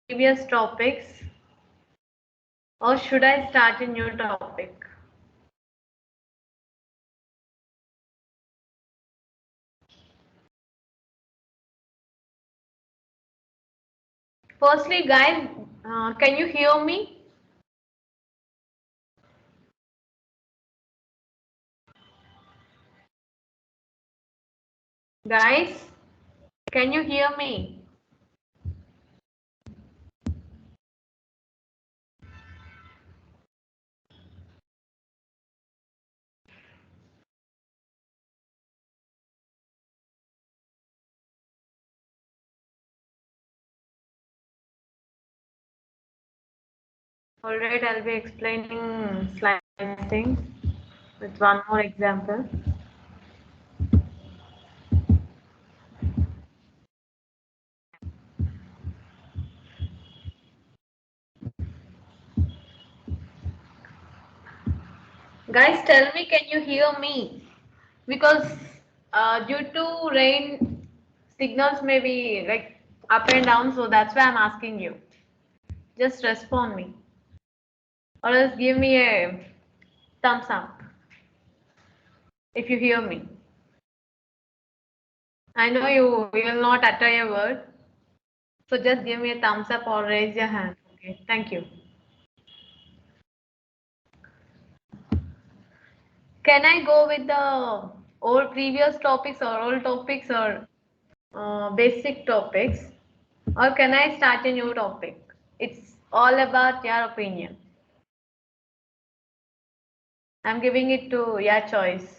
previous topics, or should I start a new topic? Firstly, guys, can you hear me? Guys, can you hear me? Alright, I'll be explaining slicing with one more example. Guys, tell me, can you hear me? Because due to rain, signals may be like up and down, so that's why I'm asking you. Just respond me, or else give me a thumbs up if you hear me. I know you will not utter a word, so just give me a thumbs up or raise your hand. Okay, thank you. Can I go with the old previous topics or old topics or basic topics, or can I start a new topic? It's all about your opinion. I'm giving it to your choice.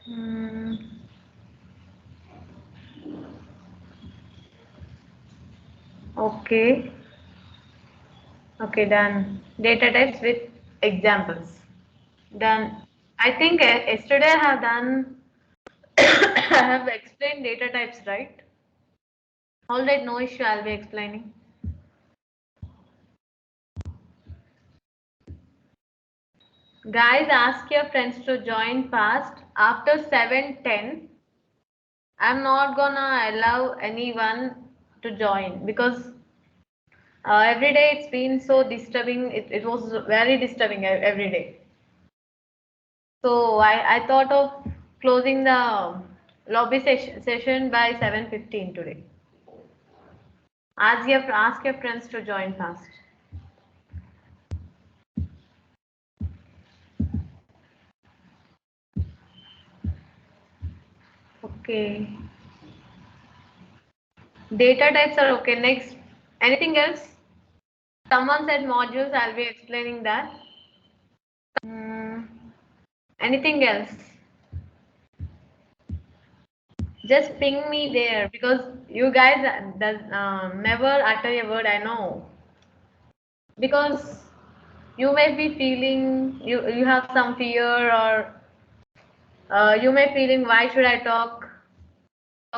Hmm. Okay. Okay, done. Data types with examples. Done. I think yesterday I have done, I have explained data types, right? All right, no issue, I'll be explaining. Guys, ask your friends to join fast. After 7:10, I'm not gonna allow anyone to join because every day it's been so disturbing. It was very disturbing every day. So I thought of closing the lobby session by 7:15 today. Ask your friends to join fast. Okay. Data types are okay. Next, anything else? Someone said modules. I'll be explaining that. Hmm. Anything else? Just ping me there because you guys does never utter a word. I know because you may be feeling you have some fear or you may feeling why should I talk.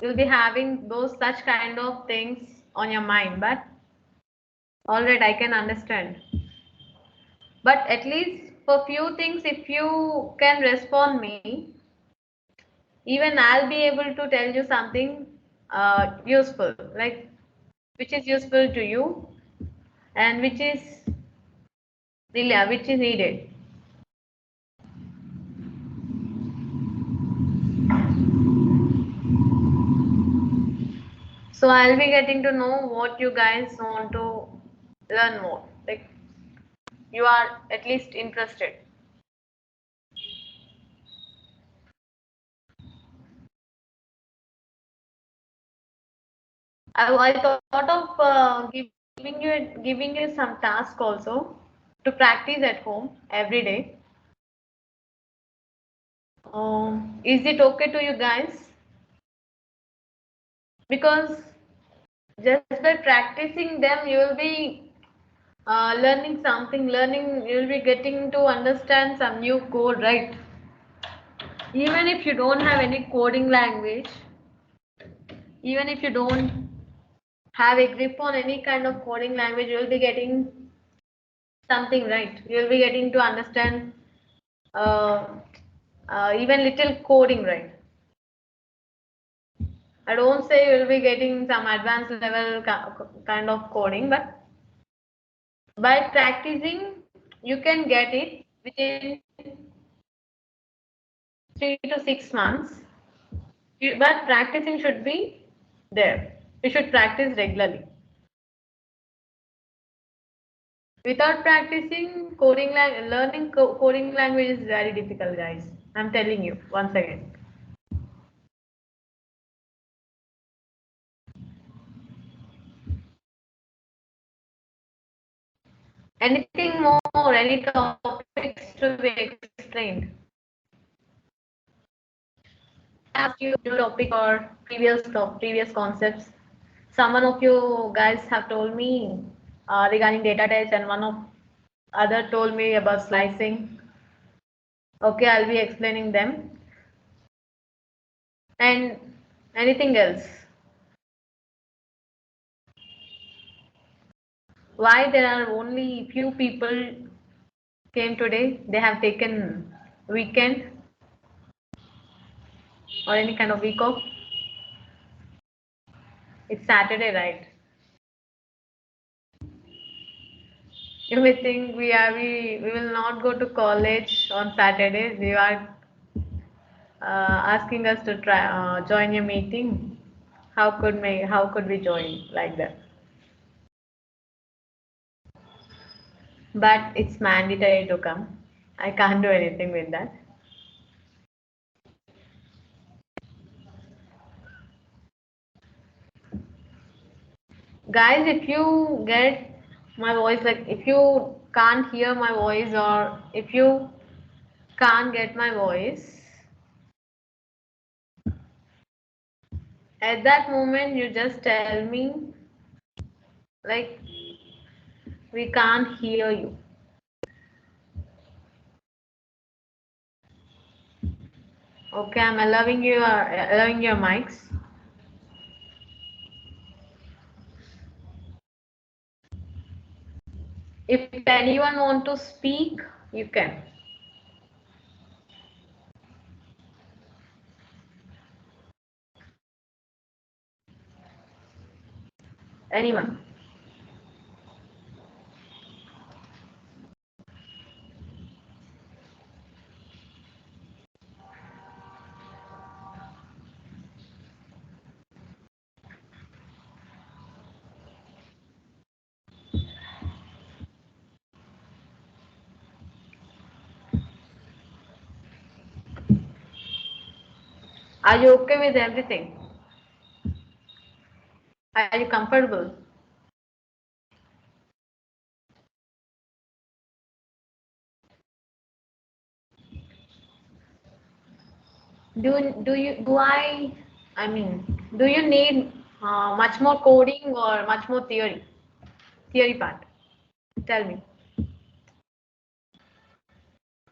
You'll be having those such kind of things on your mind, but all right, I can understand. But at least for few things, if you can respond me, even I'll be able to tell you something useful, like which is useful to you and which is really which is needed. So I'll be getting to know what you guys want to learn more. Like you are at least interested. I thought of giving you some task also to practice at home every day. Is it okay to you guys? Because just by practicing them, you will be learning something. Learning, you will be getting to understand some new code, right? Even if you don't have any coding language, Even if you don't have a grip on any kind of coding language, you will be getting something right. You will be getting to understand uh, even little coding right. I don't say you will be getting some advanced level kind of coding, but by practicing, you can get it within 3 to 6 months. But practicing should be there. You should practice regularly. Without practicing, learning coding language is very difficult, guys. I'm telling you once again. Anything more? Any topics to be explained? Ask you new topic or previous concepts. Someone of you guys have told me regarding data types, and one of other told me about slicing. Okay, I'll be explaining them. And anything else? Why there are only few people came today? They have taken weekend or any kind of week off. It's Saturday, right? You may think we will not go to college on Saturdays. You are asking us to try join your meeting. How could we join like that? But it's mandatory to come. I can't do anything with that. Guys, if you get my voice, like if you can't hear my voice or if you can't get my voice, at that moment you just tell me like we can't hear you. Okay, I'm allowing your mics. If anyone want to speak, you can. Anyone. Are you okay with everything? Are you comfortable? I mean, do you need much more coding or much more theory part? Tell me.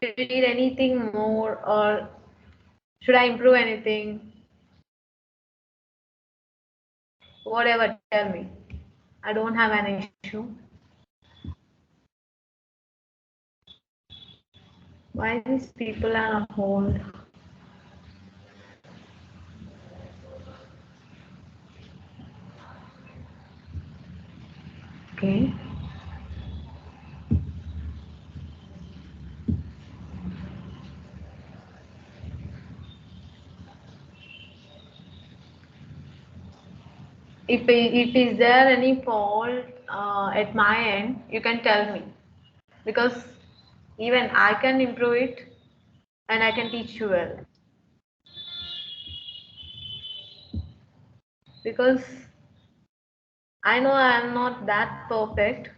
Do you need anything more or should I improve anything? Whatever, tell me. I don't have an issue. Why these people are on hold? Okay. If is there any fault at my end, you can tell me because even I can improve it and I can teach you well. Because I know I am not that perfect.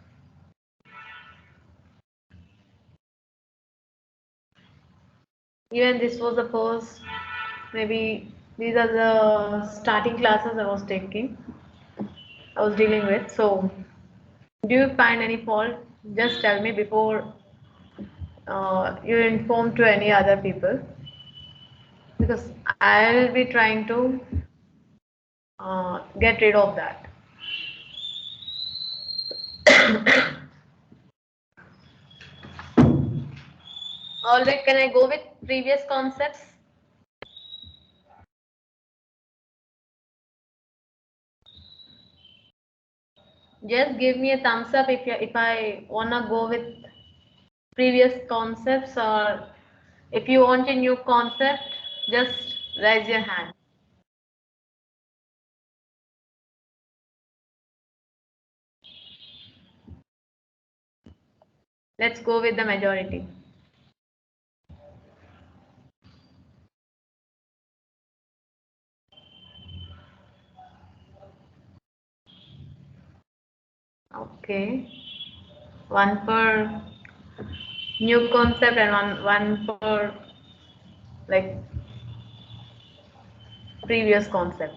Even this was the first, maybe these are the starting classes I was dealing with. So, do you find any fault? Just tell me before you inform to any other people because I'll be trying to get rid of that. Alright, can I go with previous concepts? Just give me a thumbs up if I wanna go with previous concepts, or if you want a new concept, just raise your hand. Let's go with the majority. Okay. One for new concept and one for like previous concept.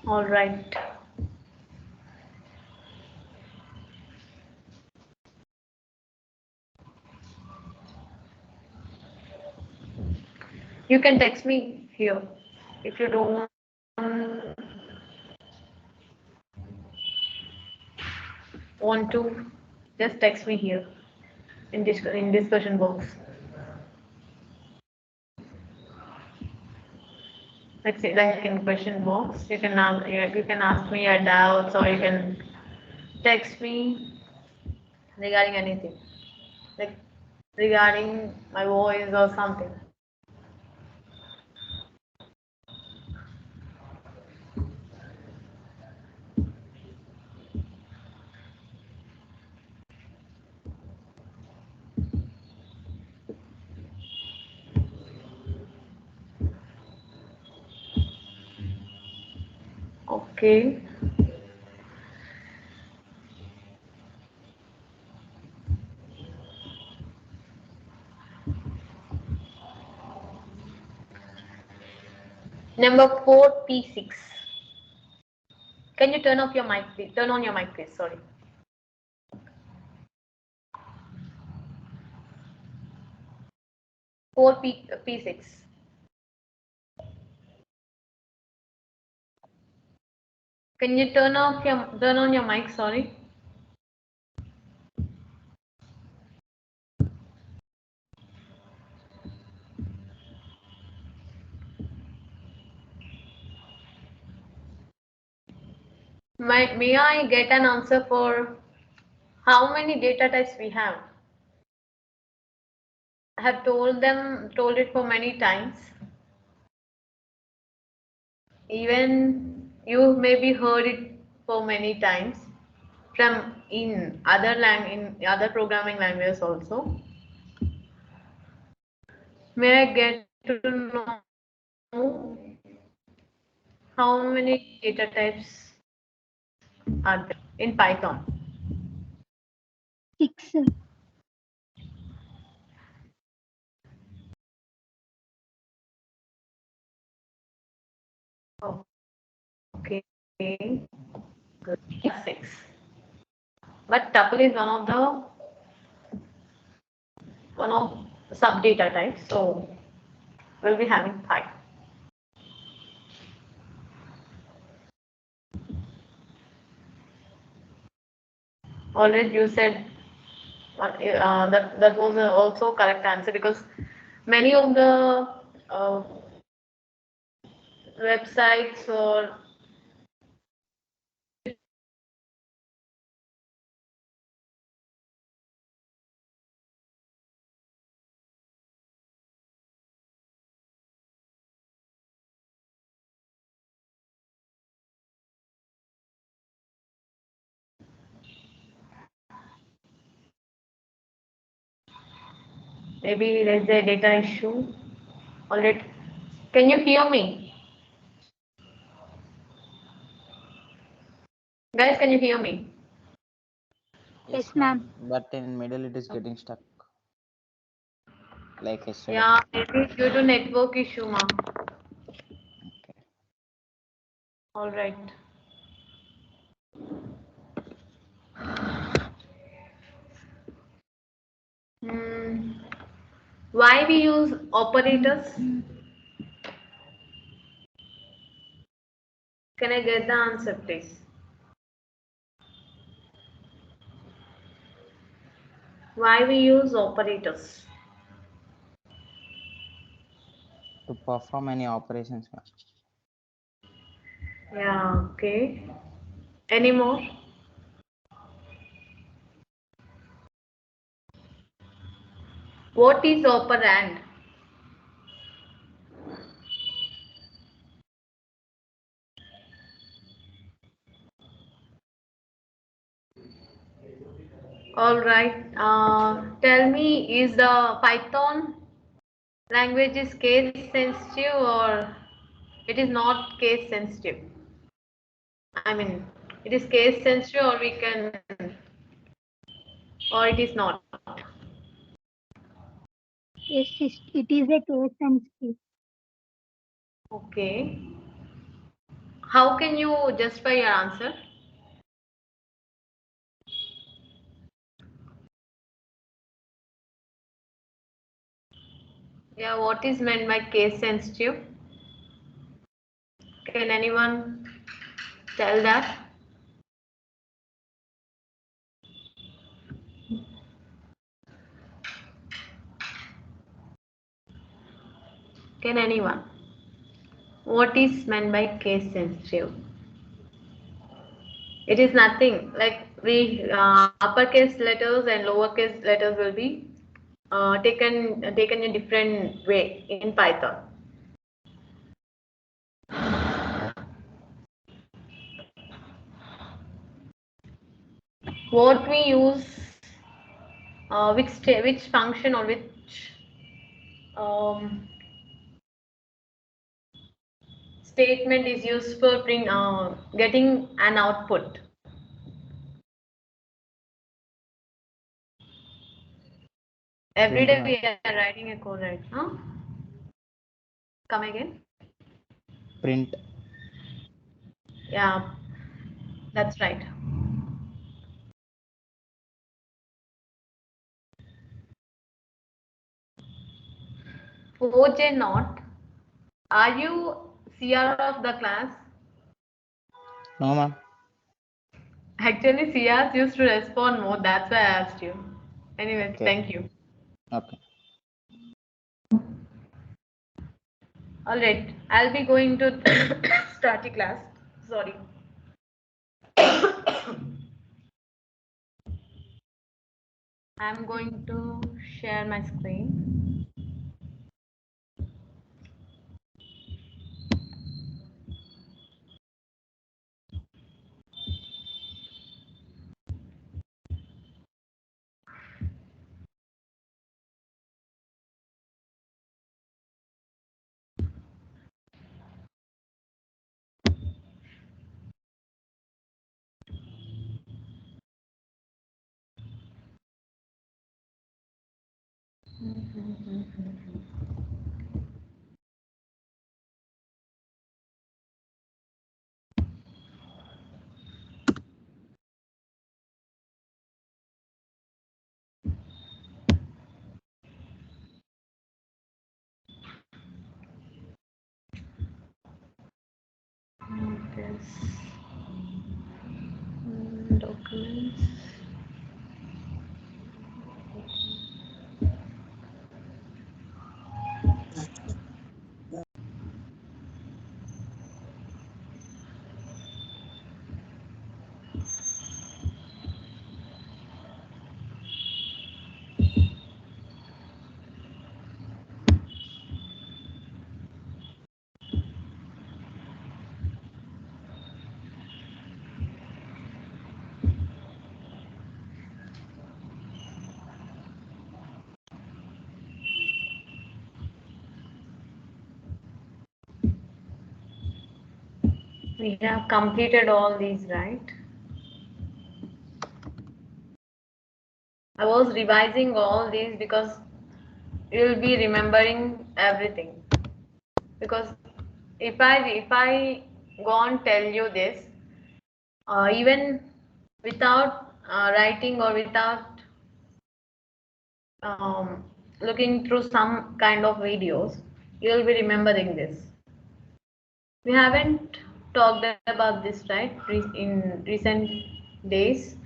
All right. You can text me here if you don't want to. Just text me here in discussion box. Let's say like in question box. You can ask me your doubts, or you can text me regarding anything, like regarding my voice or something. Okay. Number 4P6. Can you turn off your mic, please? Turn on your mic, please. Sorry. 4P6. Can you turn on your mic? Sorry. May I get an answer for how many data types we have? I have told it for many times. Even you maybe heard it for many times from in other programming languages also. May I get to know how many data types are there in Python? 6. Okay. Good. 6. But tuple is one of the sub data types, so we'll be having 5. Already you said that was also correct answer, because many of the websites or maybe there's a data issue. Already, can you hear me, guys? Can you hear me? Yes, ma'am. But in middle it is getting stuck. Like yesterday. Yeah, maybe due to network issue, ma'am. Okay. All right. Why we use operators? Can I get the answer, please? Why we use operators? To perform any operations, ma'am. Yeah, okay. Any more? What is operand? All right. Tell me, is the Python language is case sensitive or it is not case sensitive? I mean, it is case sensitive or we can, or it is not. Yes, it is a case sensitive. Okay. How can you justify your answer? Yeah, what is meant by case sensitive? Can anyone tell that? Can anyone? What is meant by case sensitive? It is nothing like we uppercase letters and lowercase letters will be taken in a different way in Python. What we use, which function or which um, statement is used for getting an output? Every Print, day ma'am. we are writing a code, right? Huh? Come again? Print. Yeah, that's right. OJ not. Are you CR of the class? No, ma'am. Actually, CRs used to respond more. That's why I asked you. Anyways, Okay. thank you. Okay. All right, I'll be going to start the class. Sorry. I'm going to share my screen. This documents. We have completed all these, right? I was revising all these because you'll be remembering everything. Because if I go on tell you this, even without writing or without looking through some kind of videos, you will be remembering this. We haven't talked about this, right, in recent days.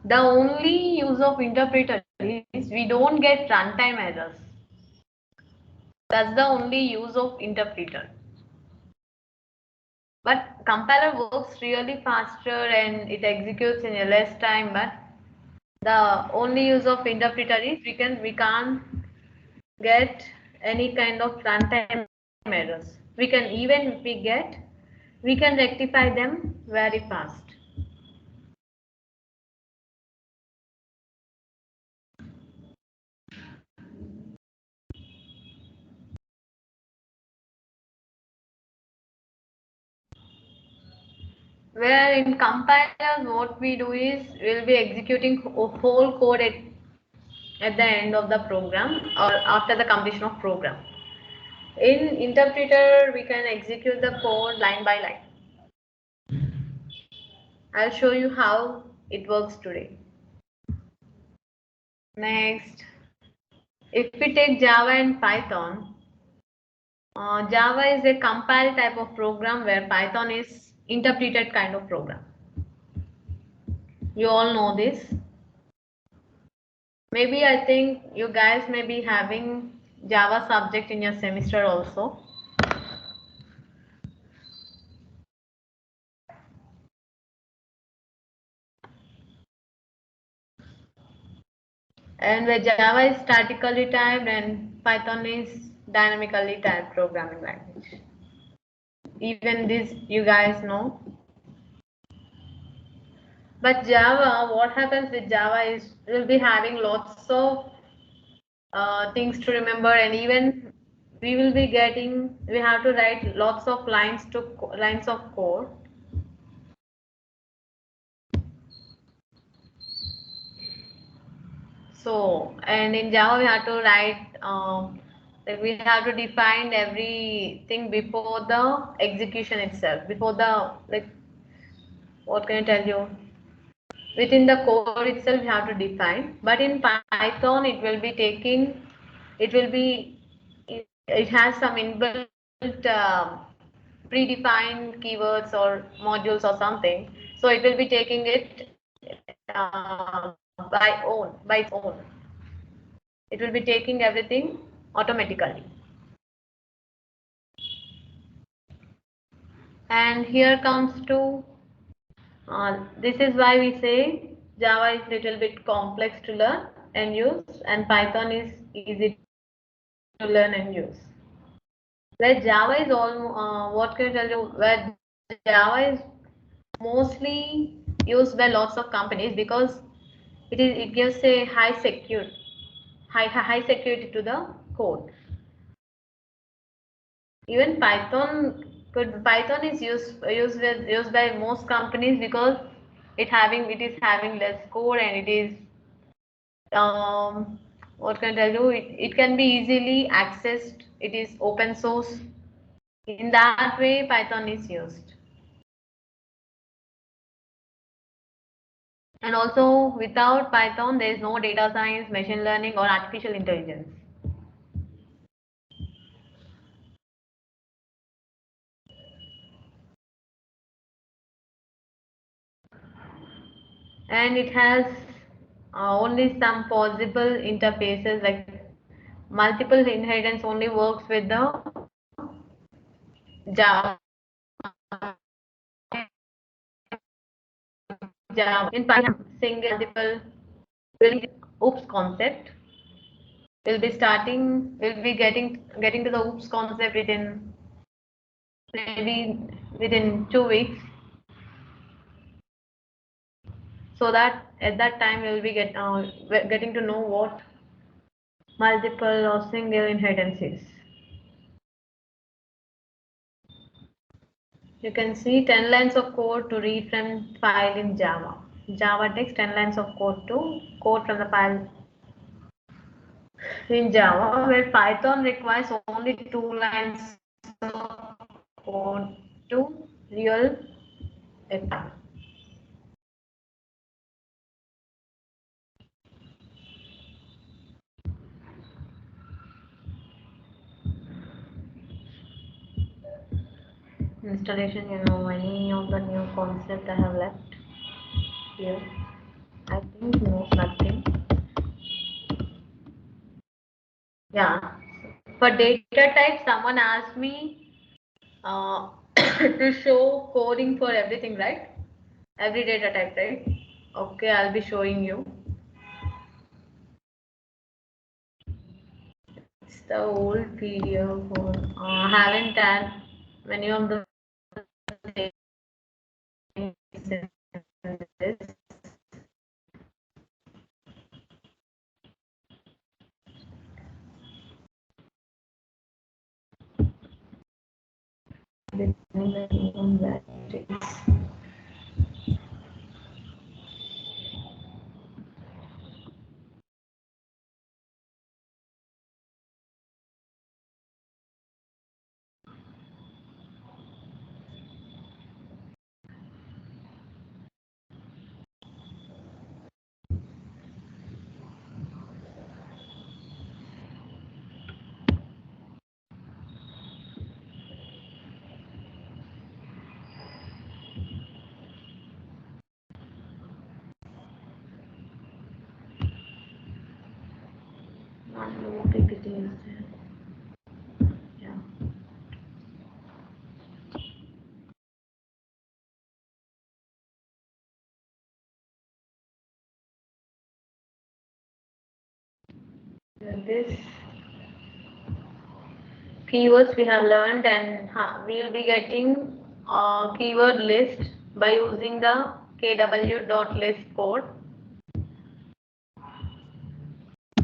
The only use of interpreter is we don't get runtime errors. That's the only use of interpreter. But compiler works really faster and it executes in a less time. But the only use of interpreter is we can't get any kind of runtime errors. We can, even if we get, we can rectify them very fast. Where in compilers, what we do is we'll be executing whole code at the end of the program or after the completion of program. In interpreter, we can execute the code line by line. I'll show you how it works today. Next, if we take Java and Python, Java is a compile type of program where Python is interpreted kind of program. You all know this. Maybe I think you guys may be having Java subject in your semester also. And where Java is statically typed and Python is dynamically typed programming language. Even this you guys know. But Java, what happens with Java is we'll be having lots of things to remember, and even we will be getting, we have to write lots of lines of code. So, and in Java we have to write, like we have to define everything before the execution itself, before the, like, what can I tell you? Within the code itself you have to define, but in Python it will be taking, it has some inbuilt predefined keywords or modules or something, so it will be taking it by its own. It will be taking everything automatically. And here comes to this is why we say Java is little bit complex to learn and use, and Python is easy to learn and use. Where Java is all, what can I tell you? Where Java is mostly used by lots of companies because it gives a high security to the code. Even Python is used by most companies because it is having less code, and it is what can I tell you, it can be easily accessed, it is open source. In that way Python is used. And also without Python there is no data science, machine learning or artificial intelligence. And it has only some possible interfaces, like multiple inheritance only works with the Java. In Python, single multiple will oops concept. We'll be getting to the oops concept within maybe within 2 weeks. So that at that time we'll be getting to know what multiple or single inheritance is. You can see 10 lines of code to read from file in Java. Java takes 10 lines of code to code from the file in Java, where Python requires only 2 lines of code to real a file. installation, any of the new concept I have left here. I think no, nothing. Yeah. For data type, someone asked me to show coding for everything, right? Every data type, right? Okay, I'll be showing you. It's the old PDF for haven't had many of the things in this. PPT is there. Yeah. This keywords we have learned, and we will be getting a keyword list by using the kw.list code.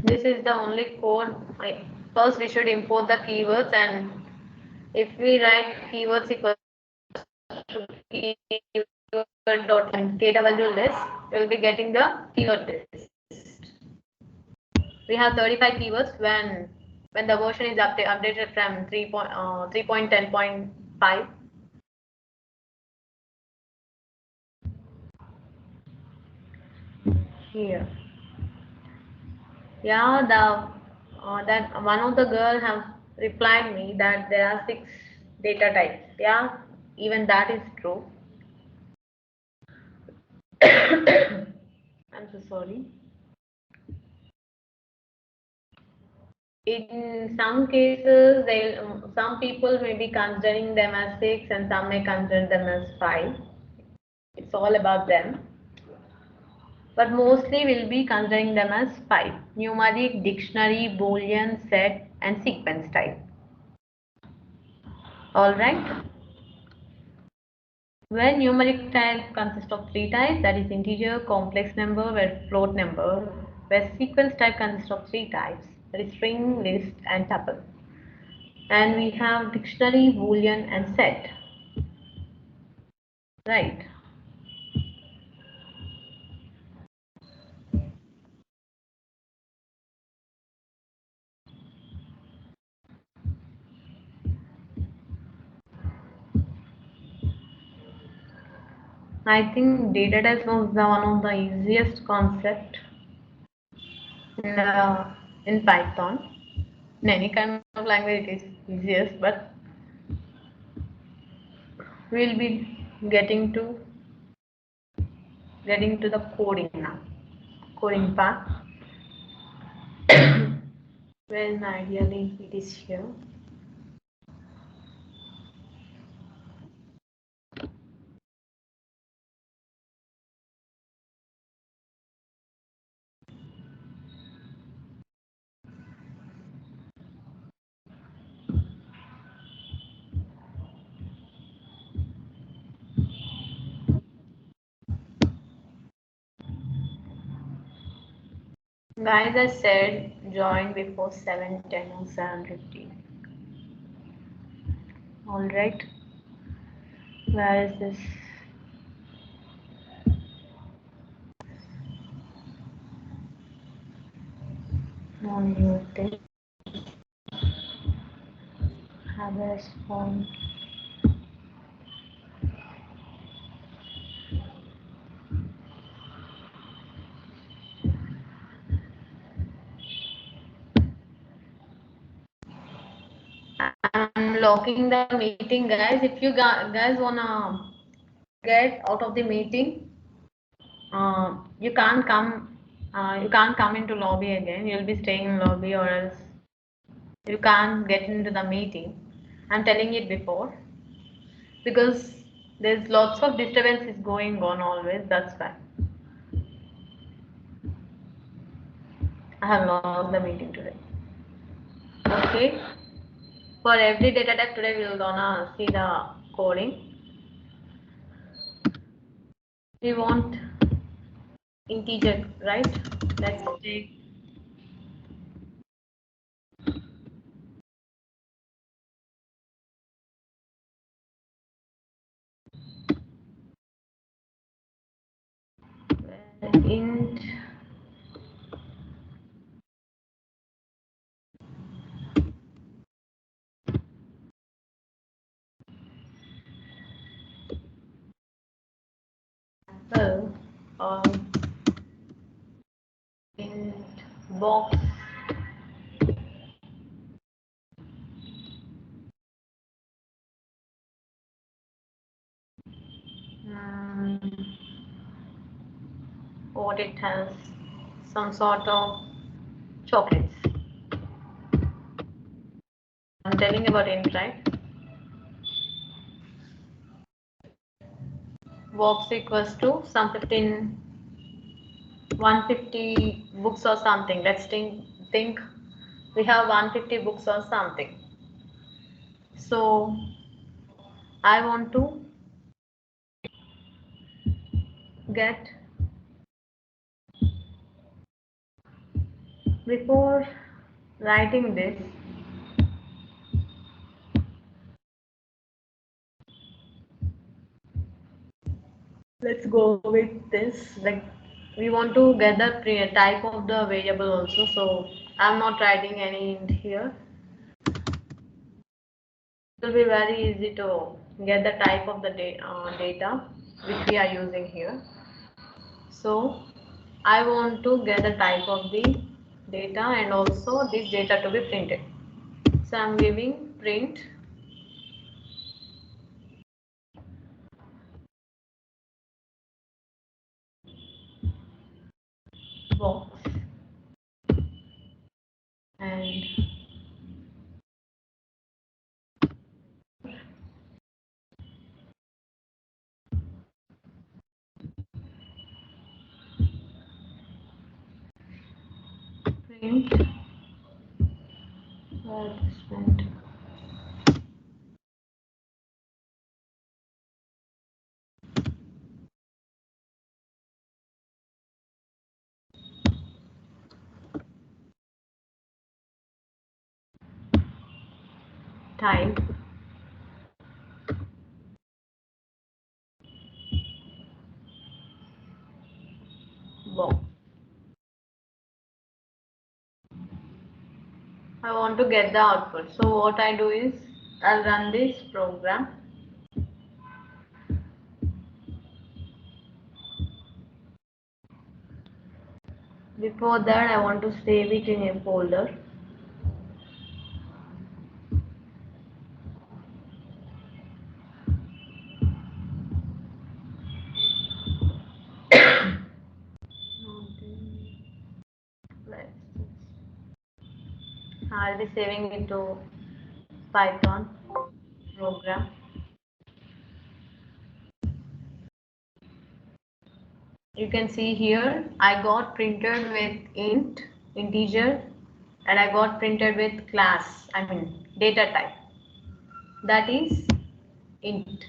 This is the only code. First we should import the keywords, and if we write keywords equal to keyword.kw list, we will be getting the keyword list. We have 35 keywords when the version is updated from 3.10.5. Here. Yeah, that one of the girl have replied me that there are 6 data types. Yeah, even that is true. I'm so sorry. In some cases, some people may be considering them as 6 and some may consider them as 5. It's all about them. But mostly we'll be considering them as 5: numeric, dictionary, boolean, set, and sequence type. Alright. Where numeric type consists of 3 types, that is integer, complex number, where float number. Where sequence type consists of 3 types, that is string, list, and tuple. And we have dictionary, boolean, and set. Right. I think data types was the one of the easiest concept in Python. In any kind of language, it is easiest, but we'll be getting to the coding now. Coding part. Where is my idea link? It is here. Guys, I said join before 7:10 or 7:15. Alright. Where is this? On your thing. Have a response. I'm locking the meeting, guys. If you guys wanna get out of the meeting, you can't come. You can't come into lobby again. You'll be staying in lobby, or else you can't get into the meeting. I'm telling it before because there's lots of disturbances going on always. That's why I have lost the meeting today. Okay. For every data type today, we're gonna see the coding. We want integer, right? Let's take int apple or int box. What it has, some sort of chocolates. I'm telling about int, right? Box equals to some 150 books or something. Let's think we have 150 books or something. So I want to get, before writing this, let's go with this. Like, we want to get the type of the variable also. So I'm not writing any int here. It will be very easy to get the type of the data which we are using here. So I want to get the type of the data and also this data to be printed. So I'm giving print box and print advertisement type box. I want to get the output. So what I do is I'll run this program. Before that, I want to save it in a folder. I'll be saving it to Python program. You can see here I got printed with int, integer, and I got printed with class, I mean data type. That is int.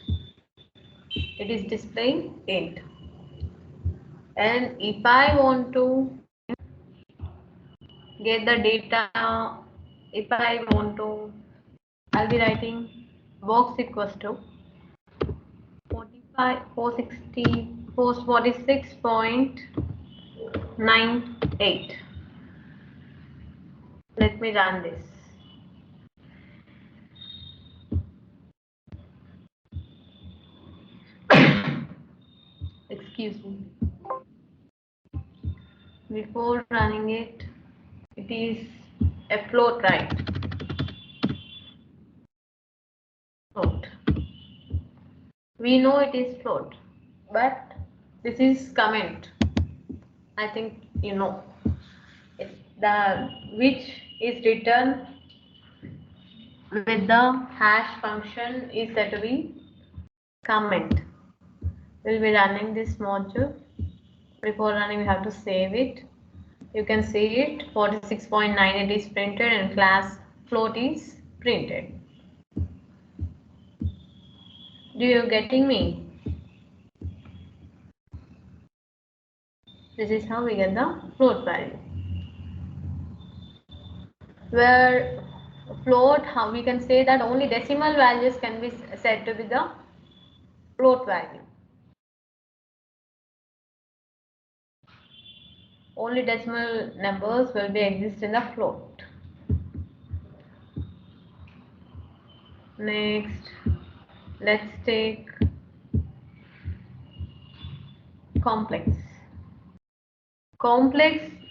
It is displaying int. And if I want to get the data, if I want to, I'll be writing box equals to 45, 460, 446.98. Let me run this. Excuse me. Before running it, it is a float, right? We know it is float, but this is comment. I think you know. It's the which is written with the hash function is said to be comment. We'll be running this module. Before running, we have to save it. You can see it 46.9 it is printed and class float is printed. Do you getting me? This is how we get the float value. Where float, how we can say that only decimal values can be said to be the float value. Only decimal numbers will be exist in the float. Next, let's take complex.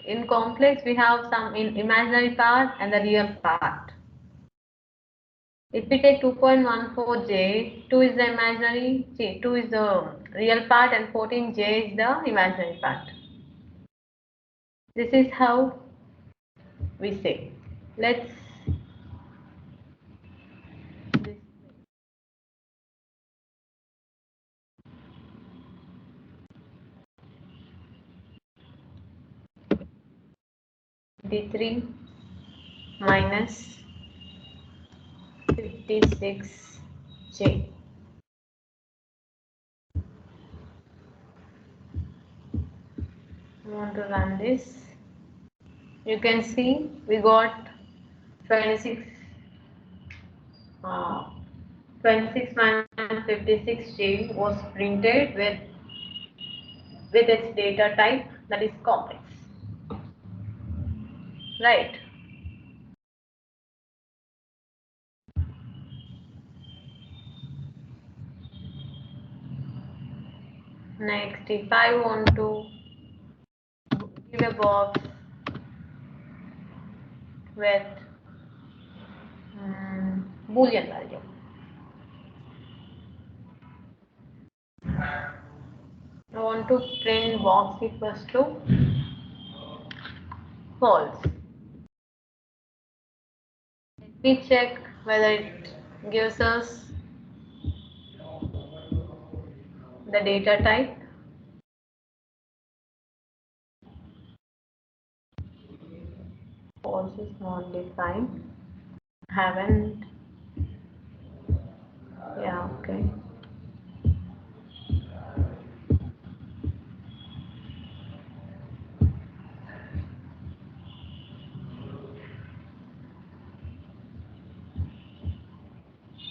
In complex we have some imaginary part and the real part. If we take 2.14j, 2 is the imaginary, 2 is the real part and 14j is the imaginary part. This is how we say. Let's D3 minus 56j. I want to run this. You can see we got 26 26 minus 56j was printed with its data type, that is complex, right? Next, if I want to give a box with Boolean value, I want to print box equals to false. Let me check whether it gives us the data type. False is not defined. Haven't. Yeah, okay.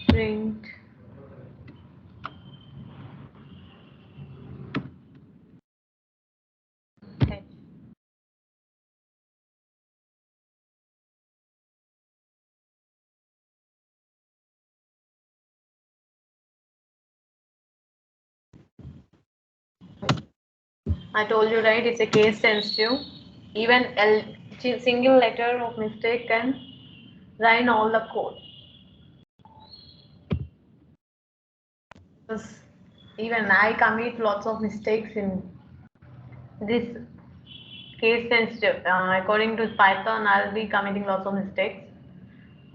Print H. I told you, right, it's a case sensitive. Even a single letter of mistake can ruin all the code. Because even I commit lots of mistakes in this case sensitive. According to Python, I'll be committing lots of mistakes.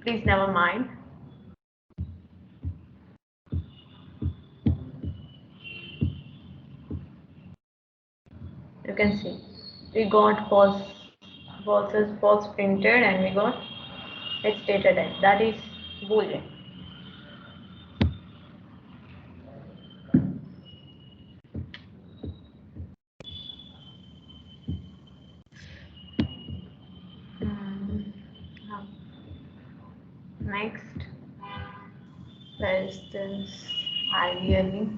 Please never mind. You can see we got false printed and we got its data type, that is Boolean. Next, where is this ideally?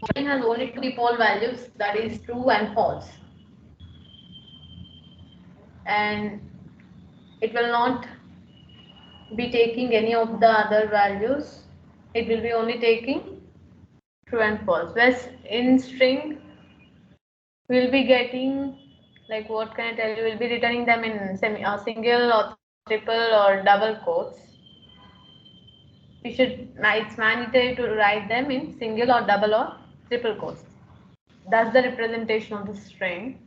string has only two default values, that is true and false, and it will not be taking any of the other values. It will be only taking true and false. Whereas in string, we'll be getting, like, what can I tell you? We'll be returning them in single or triple or double quotes. It's mandatory to write them in single or double or triple quotes. That's the representation of the string.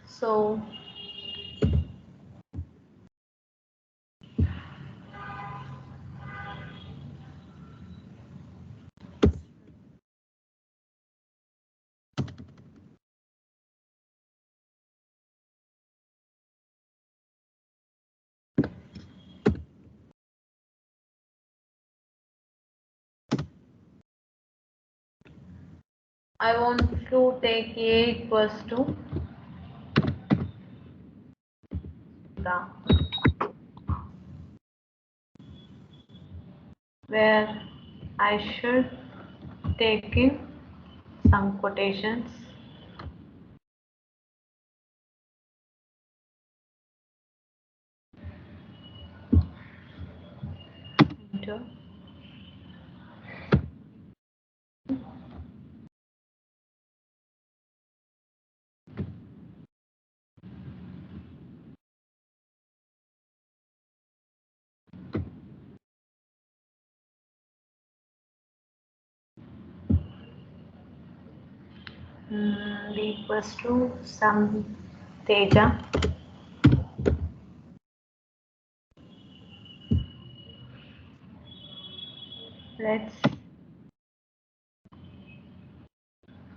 So I want to take A equals to the, where I should take in some quotations. Enter. B equals to some Teja. Let's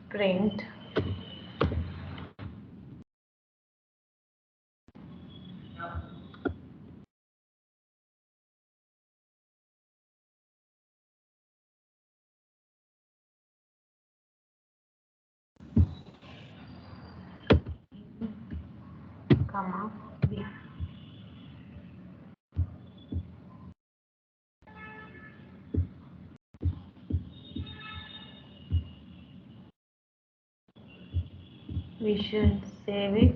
print comma B. We should save it.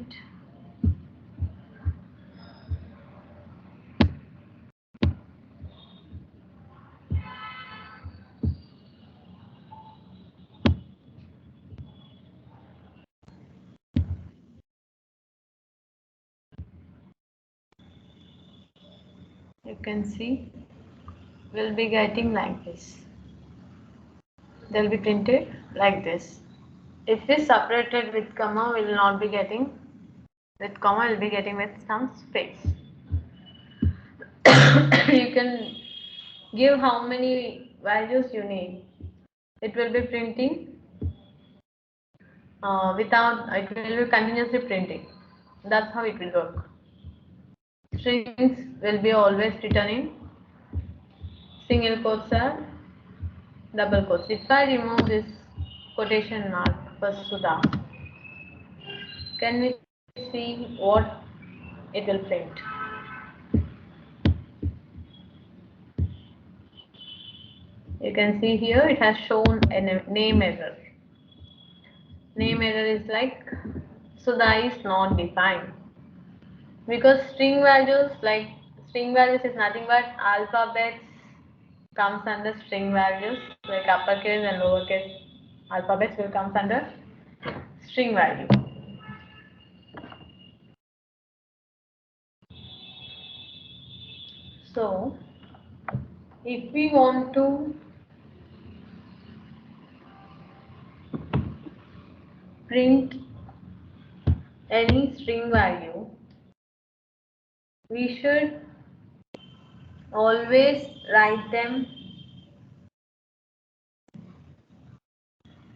You can see we'll be getting like this. They'll be printed like this. If we separated with comma, we will not be getting with comma, we'll be getting with some space. You can give how many values you need. It will be printing it will be continuously printing. That's how it will work. Strings will be always returning single quotes or double quotes. If I remove this quotation mark for Sudha, can we see what it will print? You can see here it has shown a name error. Name error is like Sudha is not defined, because string values is nothing but alphabets comes under string values, like uppercase and lowercase alphabets will comes under string value. So if we want to print any string value, we should always write them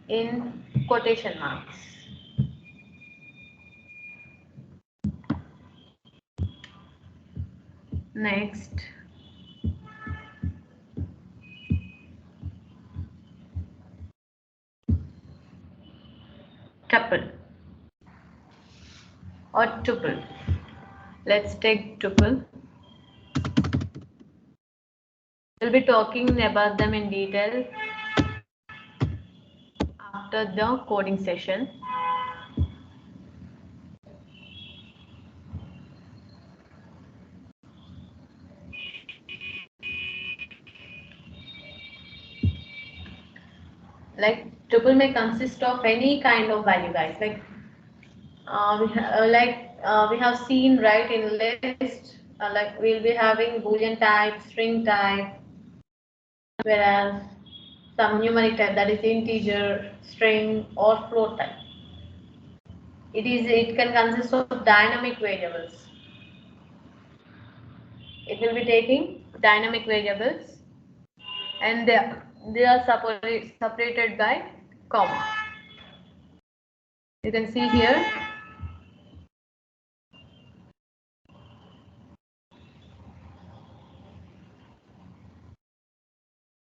in quotation marks. Next, tuple or tuple. Let's take tuple. We'll be talking about them in detail after the coding session. Like tuple may consist of any kind of value, guys. Like we have seen right in list. Like we'll be having boolean type, string type, whereas some numeric type, that is integer, string, or float type. It can consist of dynamic variables. It will be taking dynamic variables, and they are separated by comma. You can see here.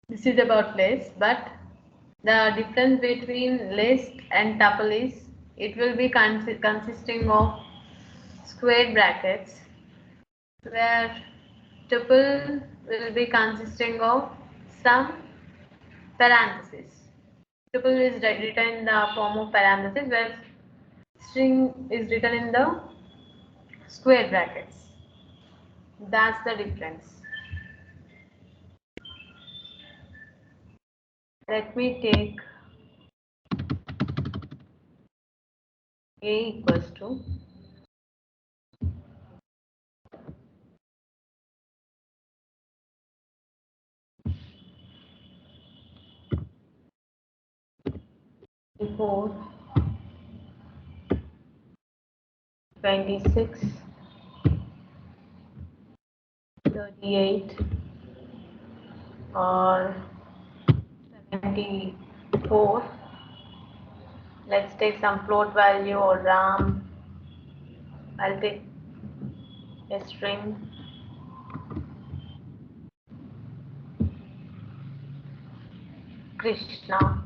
This is about list, but the difference between list and tuple is it will be consisting of square brackets, where tuple will be consisting of some parentheses. Tuple is written in the form of parentheses, where string is written in the square brackets. That's the difference. Let me take A equals to before 26, 38, or 74. Let's take some float value or RAM. I'll take a string. Krishna.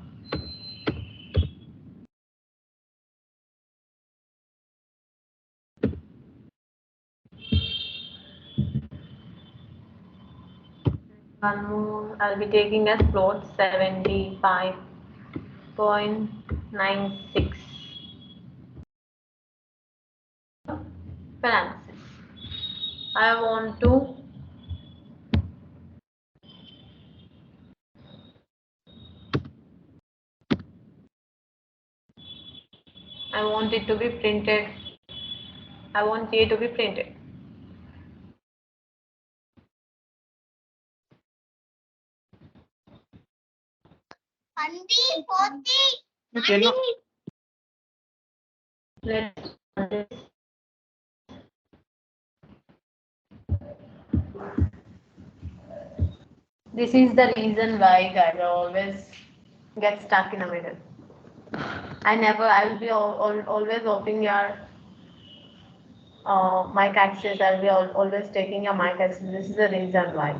One more, I'll be taking as float 75.96 parentheses. I want it to be printed. I want A to be printed. Let's run this. This is the reason why guys always get stuck in the middle. I will be always opening your mic access. I'll be always taking your mic access. This is the reason why.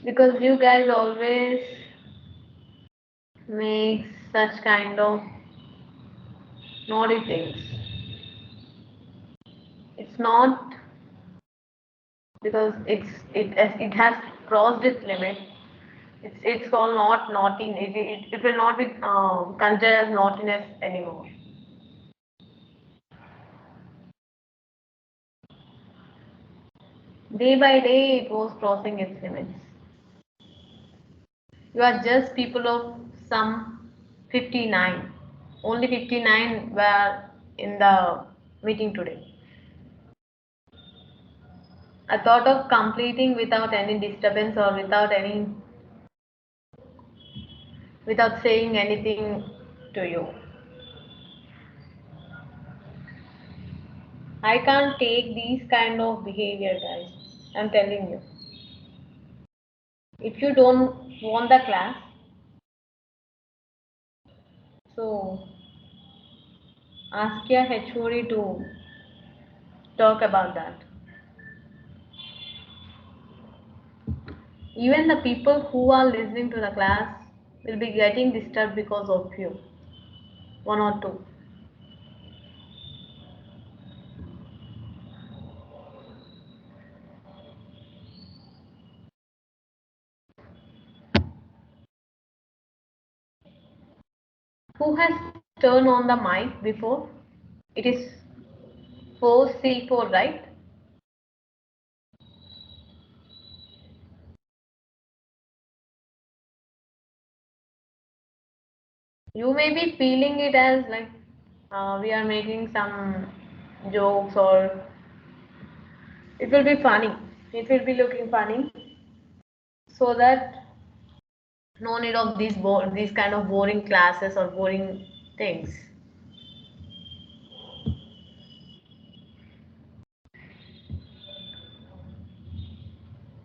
Because you guys always make such kind of naughty things. It's not because it has crossed its limit. It's called not naughty. It will not be considered as naughtiness anymore. Day by day, it was crossing its limits. You are just people of some 59. Only 59 were in the meeting today. I thought of completing without any disturbance or without saying anything to you. I can't take these kind of behavior, guys. I'm telling you. If you don't want the class, so ask your HOD to talk about that. Even the people who are listening to the class will be getting disturbed because of you. One or two. Who has turned on the mic before? It is 4C4, right? You may be feeling it as like we are making some jokes, or it will be funny. It will be looking funny, so that no need of these kind of boring classes or boring things.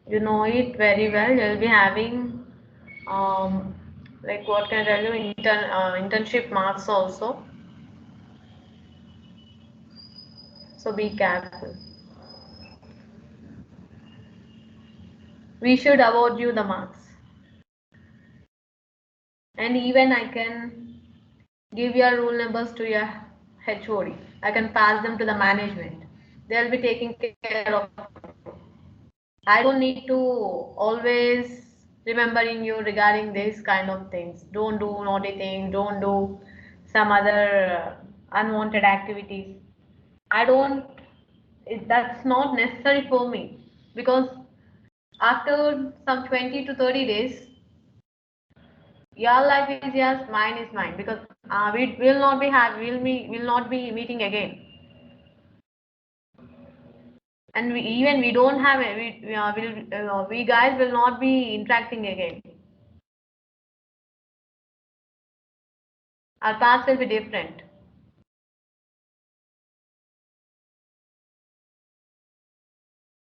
You know it very well. You'll be having like what can I tell you, internship marks also. So be careful. We should award you the marks, and even I can give your rule numbers to your HOD. I can pass them to the management. They'll be taking care of. I don't need to always remembering you regarding this kind of things. Don't do naughty things. Don't do some other unwanted activities. I don't. That's not necessary for me, because after some 20 to 30 days, your life is yours, mine is mine. Because we will not be will not be meeting again, and even we don't have we guys will not be interacting again. Our paths will be different.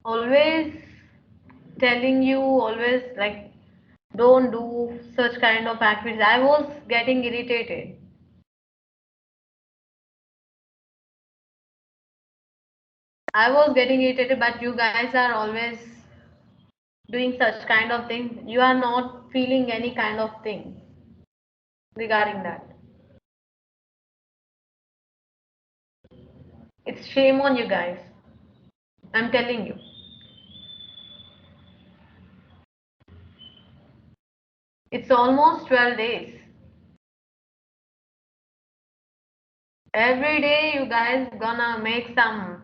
Always telling you, always like, don't do such kind of activities. I was getting irritated. I was getting irritated, but you guys are always doing such kind of things. You are not feeling any kind of thing regarding that. It's shame on you guys. I'm telling you. It's almost 12 days. Every day you guys gonna make some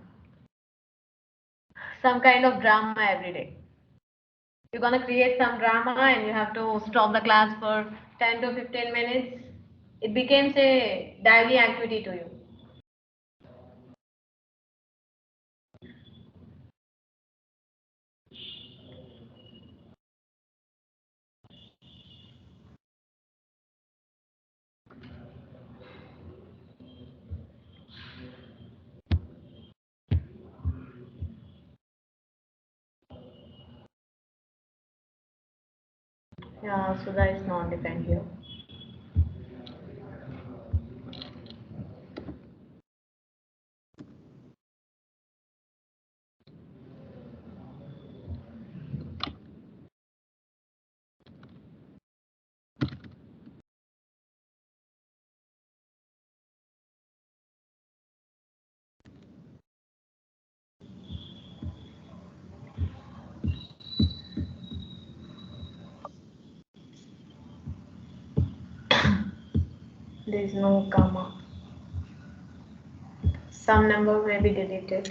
kind of drama every day. You're gonna create some drama and you have to stop the class for 10 to 15 minutes. It becomes a daily activity to you. Yeah, Sudha is not depend here. There is no comma. Some number may be deleted.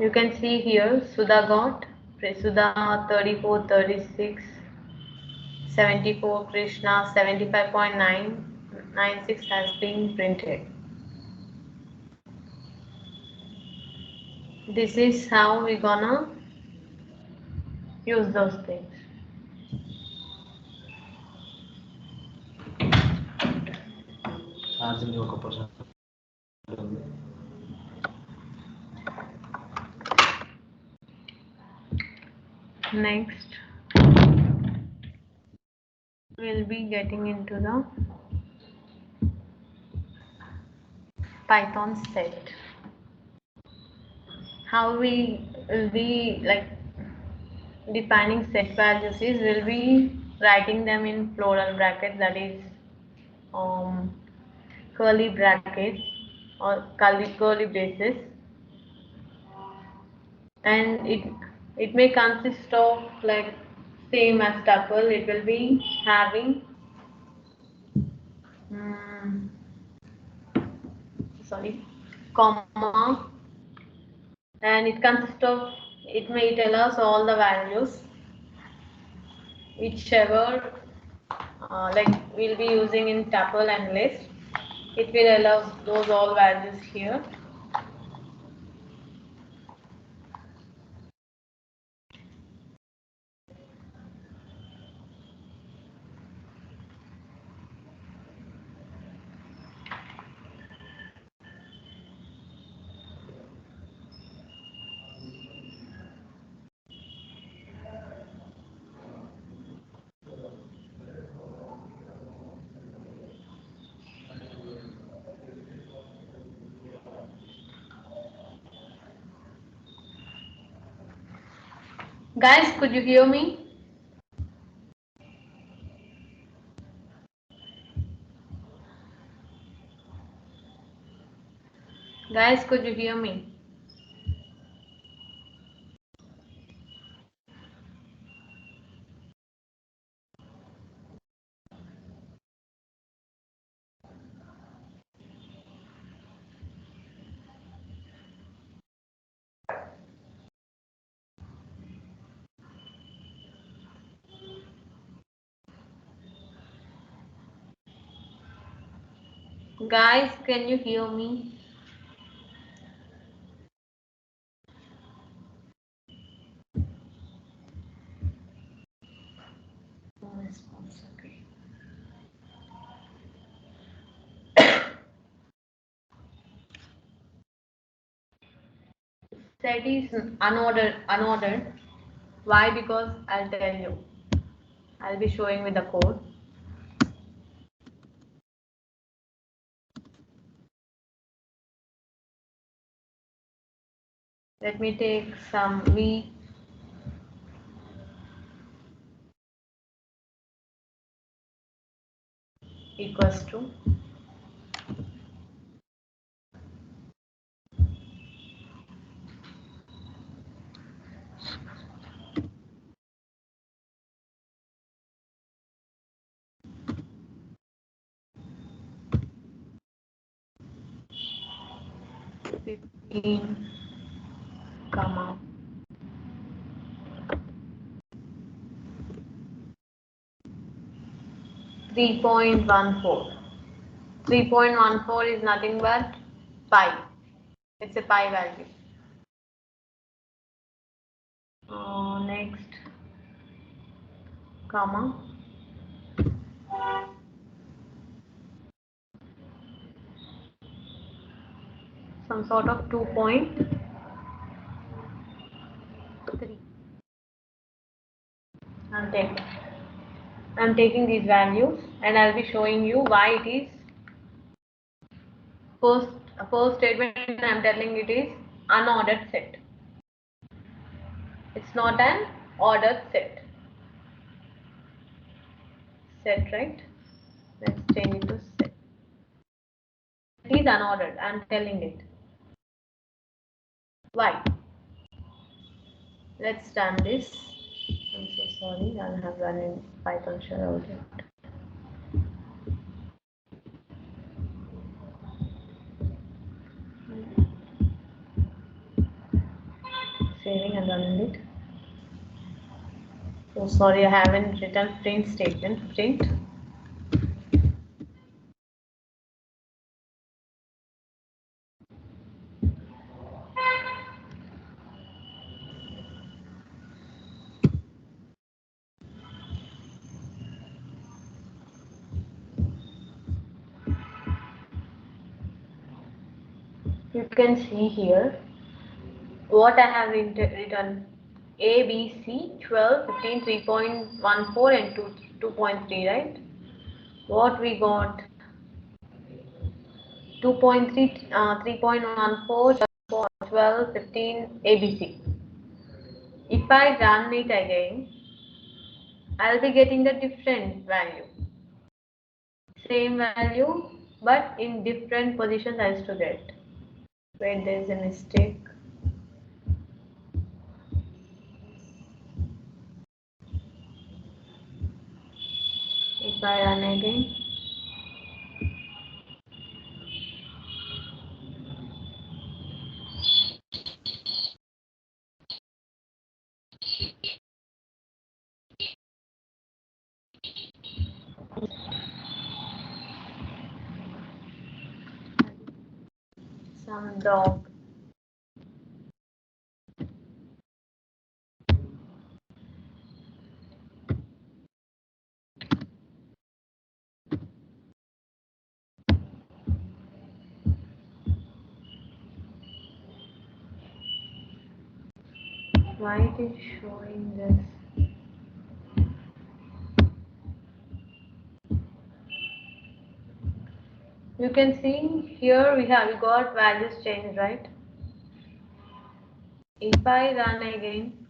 You can see here Sudha got Sudha 34, 36, 74, Krishna 75.996 has been printed. This is how we gonna use those things. Next, we'll be getting into the Python set. How we will be like defining set values is we'll be writing them in plural brackets, that is um, curly brackets or curly braces, and It may consist of like same as tuple. It will be having mm, sorry, comma, and it consists of, it may tell us all the values whichever like we'll be using in tuple and list. It will allow those all values here. Guys, could you hear me? Guys, could you hear me? Guys, can you hear me? No response, okay. Set is unordered. Why? Because I'll tell you. I'll be showing with the code. Let me take some V equals to comma 3.14. 3.14 is nothing but pi. It's a pi value. Next, comma some sort of 2.3. I'm taking these values and I'll be showing you why it is first statement. I'm telling it is unordered set. It's not an ordered set. Set, right? Let's change it to set. It is unordered. I'm telling it. Why? Let's run this. I'm so sorry. I'll have run in Python shell earlier. Saving and running it. So sorry, I haven't written print statement. Print. You can see here what I have written. A, B, C, 12, 15, 3.14 and 2.3, right? What we got? 2.3, 3.14, 12, 15, ABC. If I run it again, I'll be getting the different value. Same value, but in different positions I used to get. Wait, there's a mistake. If I run again, some dog. Why it is showing this? You can see here we got values changed, right? If I run again,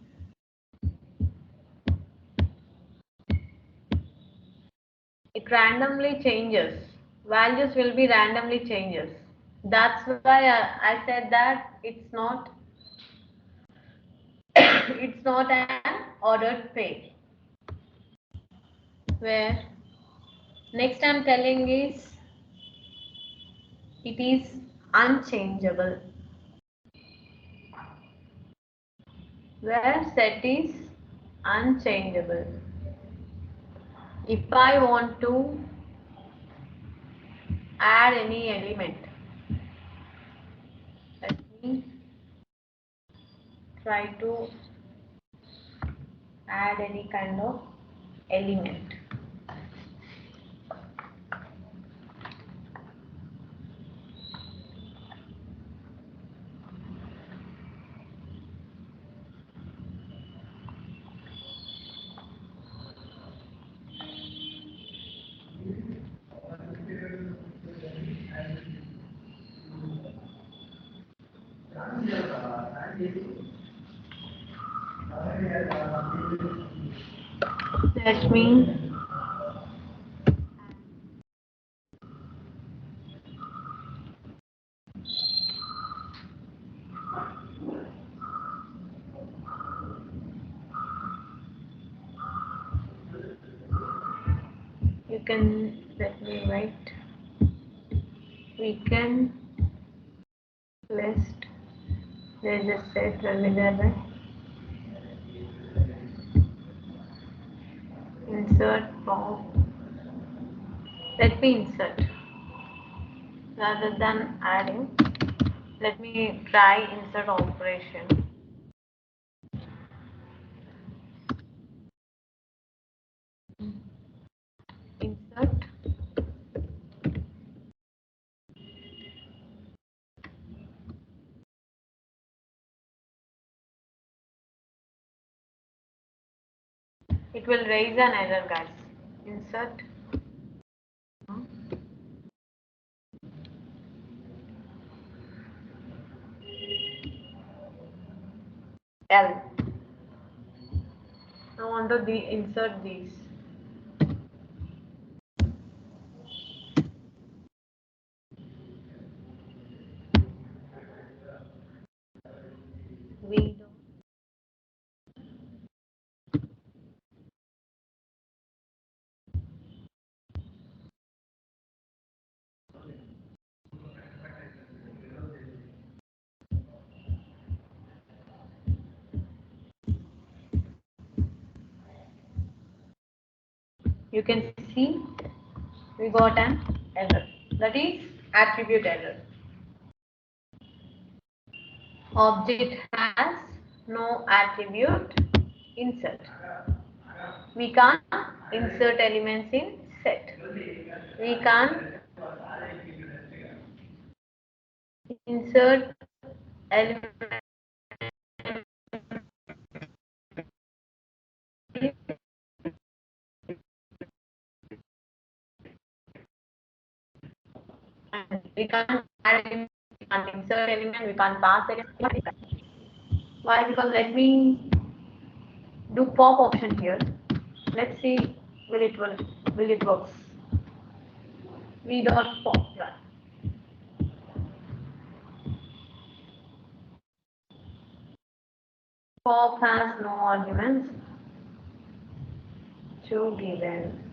it randomly changes. Values will be randomly changes. That's why I said that it's not it's not an ordered page. Where next I'm telling is it is unchangeable. Where set is unchangeable. If I want to add any element, let me try to add any kind of element. Let me you can let me write. We can list. There's a set will be there, right? Insert form. Let me insert rather than adding. Let me try insert operation. Insert. It will raise an error, guys. Insert. L. I want to insert these. We don't. You can see we got an error. That is attribute error. Object has no attribute. Insert. We can't insert elements in set. We can insert elements and we can't add element, we can't insert element, we can't pass element. Why? Because let me do pop option here. Let's see will it works. V dot pop run. Pop has no arguments to given.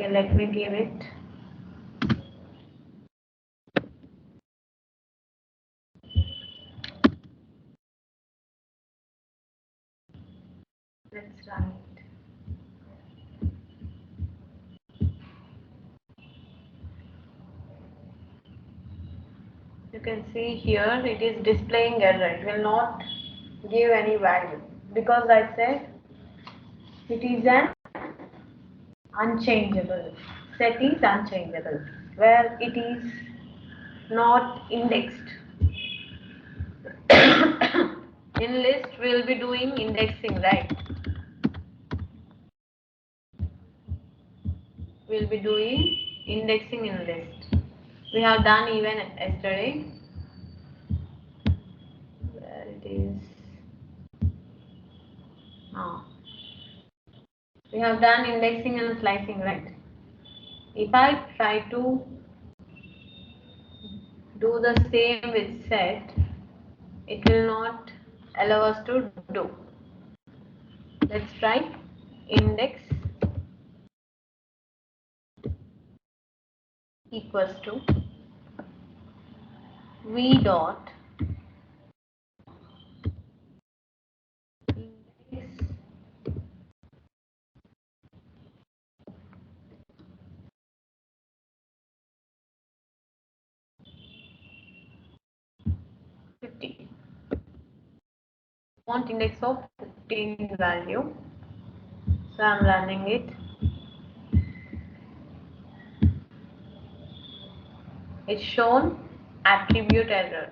Okay, let me give it. Let's write. You can see here it is displaying error. It will not give any value because I said it is an unchangeable. Set is unchangeable where it is not indexed. In list we will be doing indexing, right? We will be doing indexing in list. We have done even yesterday. Where it is? Oh. We have done indexing and slicing, right? If I try to do the same with set, it will not allow us to do. Let's try index equals to v dot index '50. Want index of 15 value, so I'm running it. It's shown attribute error.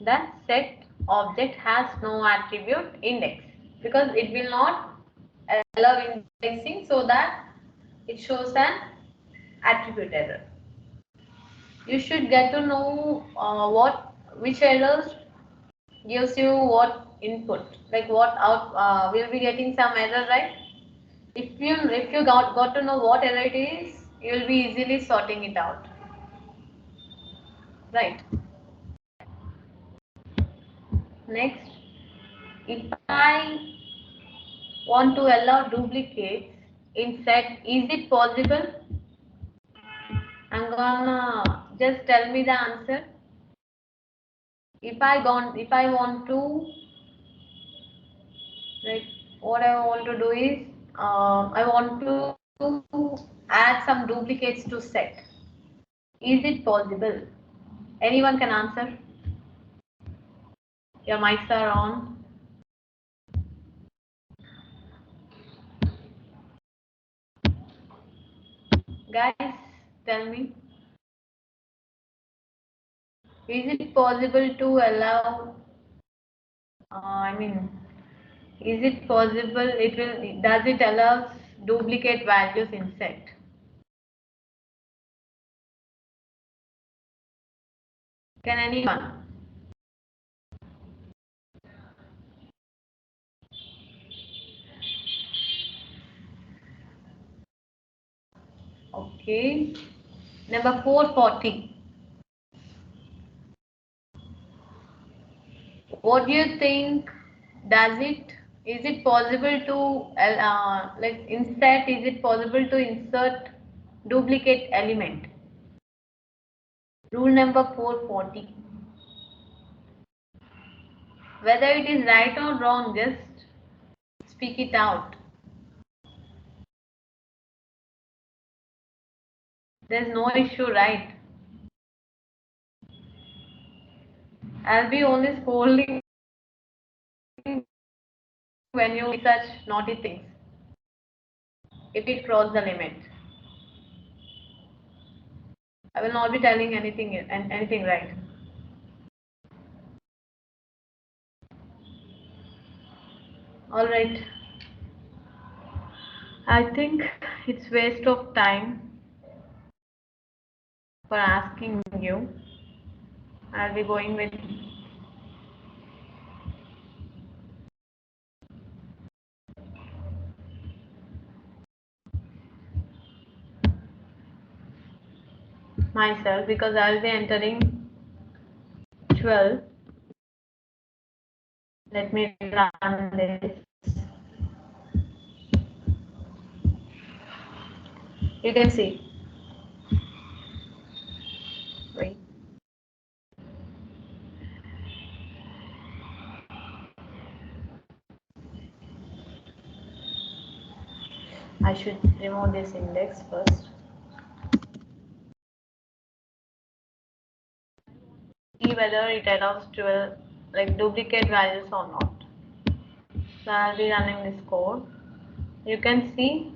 That set object has no attribute index because it will not allow indexing, so that it shows an attribute error. You should get to know which errors gives you what input, like what out will be getting some error, right? If you got to know what error it is, you will be easily sorting it out, right? Next, if I want to allow duplicates in set, is it possible? I'm gonna just tell me the answer. If I want to, like, what I want to do is I want to add some duplicates to set. Is it possible? Anyone can answer. Your mics are on. Guys, tell me. Is it possible to allow? I mean, is it possible? Does it allow duplicate values in set? Can anyone? Okay. Number 440. What do you think? Is it possible to like insert? Is it possible to insert duplicate element? Rule number 440. Whether it is right or wrong, just speak it out. There's no issue, right? I'll be only scolding when you do such naughty things. If it crosses the limit, I will not be telling anything, right? All right. I think it's waste of time for asking you. I'll be going with myself because I'll be entering 12. Let me run this. You can see. Wait. I should remove this index first. See whether it allows 12 like duplicate values or not. So I'll be running this code. You can see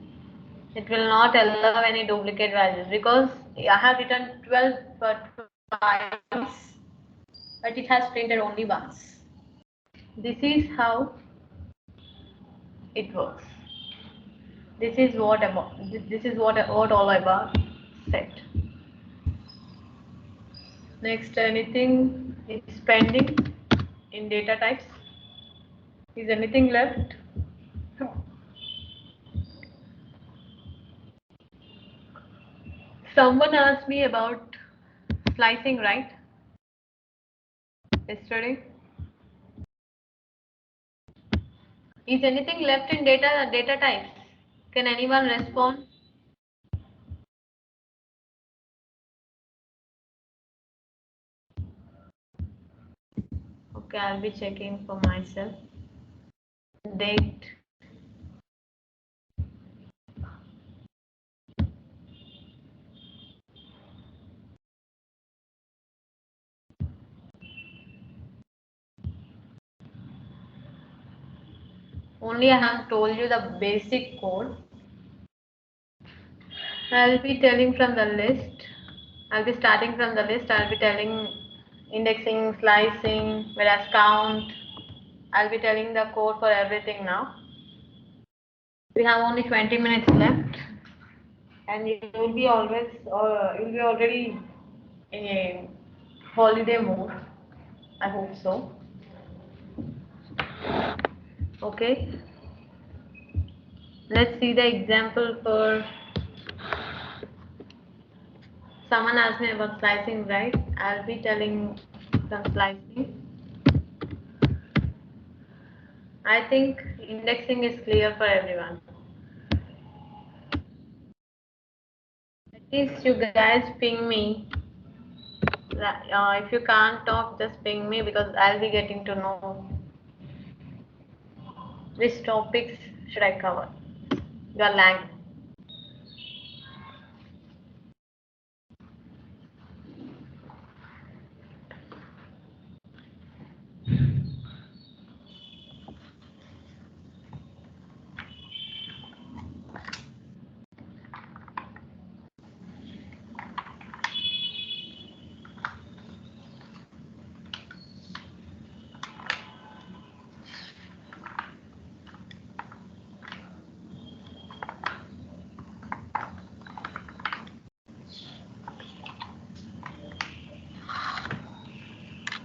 it will not allow any duplicate values because I have written 12 but twice, but it has printed only once. This is how it works. This is what all about set. Next, anything is pending in data types. Is anything left? Someone asked me about slicing, right? Yesterday. Is anything left in data types? Can anyone respond? Okay, I'll be checking for myself. Date. Only I have told you the basic code. I'll be telling from the list. I'll be starting from the list. I'll be telling indexing, slicing, whereas count. I'll be telling the code for everything now. We have only 20 minutes left, and you will be always, or you'll be already in a holiday mode. I hope so. Okay. Let's see the example for. Someone asked me about slicing, right? I'll be telling some slicing. I think indexing is clear for everyone. At least you guys ping me. If you can't talk, just ping me because I'll be getting to know which topics should I cover. Your lang.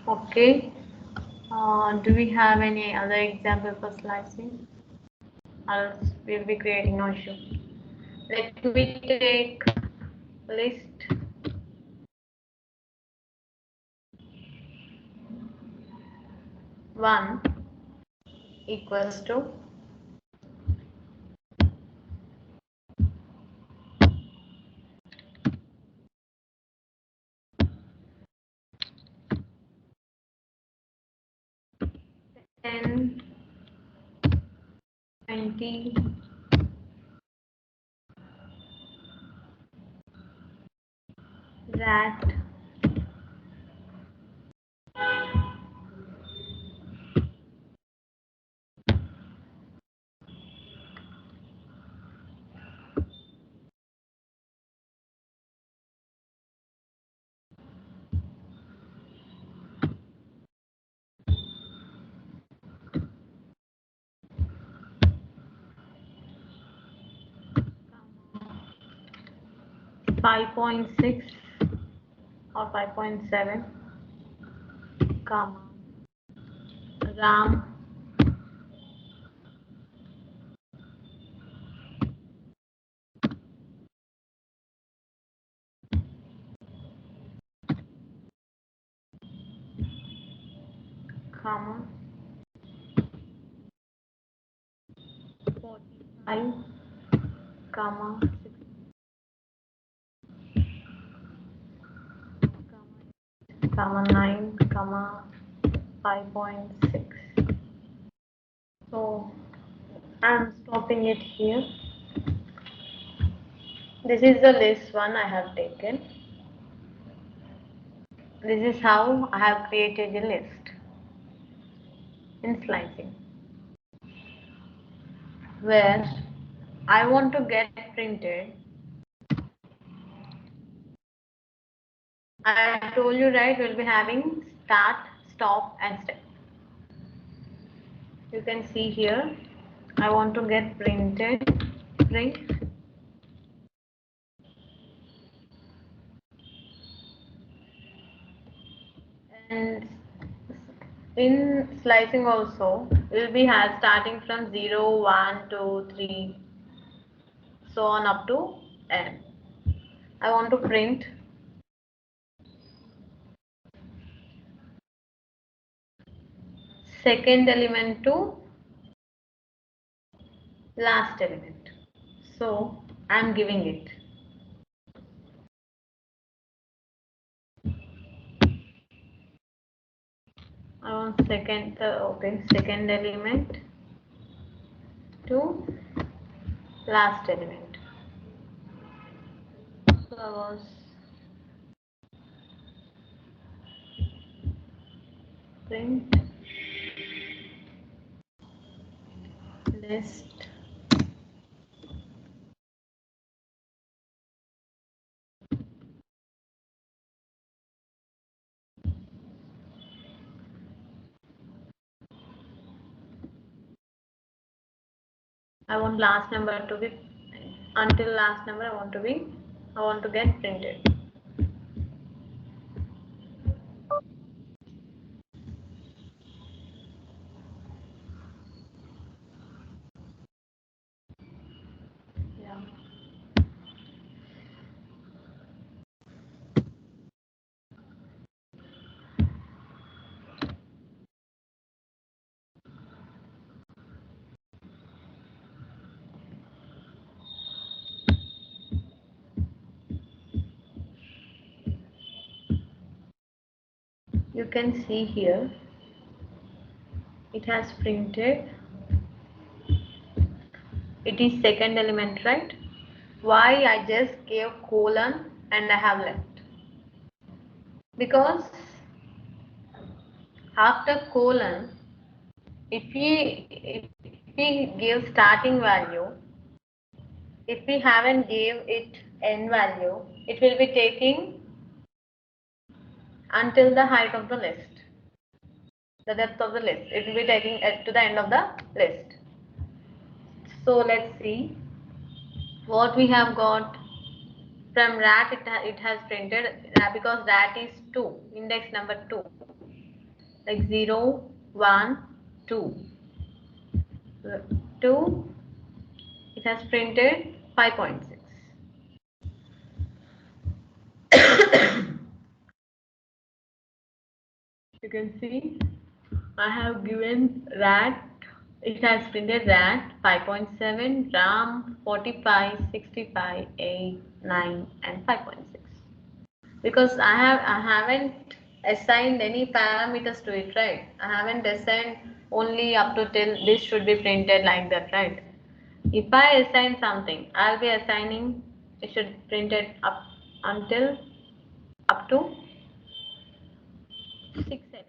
Okay. Do we have any other example for slicing? Or else we'll be creating no issue. Let me take list 1 equals to ten, 20, rat, 5.6 or 5.7, comma, ram, comma, 45, comma, 6. comma 9, comma 5.6. So I'm stopping it here. This is the list one I have taken. This is how I have created a list in slicing, where I want to get printed. I told you, right, we'll be having start, stop and step. You can see here, I want to get printed, print. And in slicing also, we'll be starting from 0, 1, 2, 3, so on up to n. I want to print second element to last element. So I'm giving it. I want second element to last element. So I was print list I want last number to be until last number I want to get printed. Yeah. You can see here it has printed. It is second element, right? Why I just gave colon and I have left? Because after colon, if we give starting value, if we haven't gave it n value, it will be taking until the height of the list, the depth of the list. It will be taking it to the end of the list. So let's see what we have got from rat. It has printed because rat is 2, index number 2, like 0, 1, 2. 2, it has printed 5.6. You can see I have given rat, it has printed rat 5.7, ram 45, 65, 8, 9 and 5.6. Because I haven't assigned any parameters to it, right? I haven't assigned only up to till this should be printed like that, right? If I assign something, I'll be assigning it should print it up until up to 6 elements.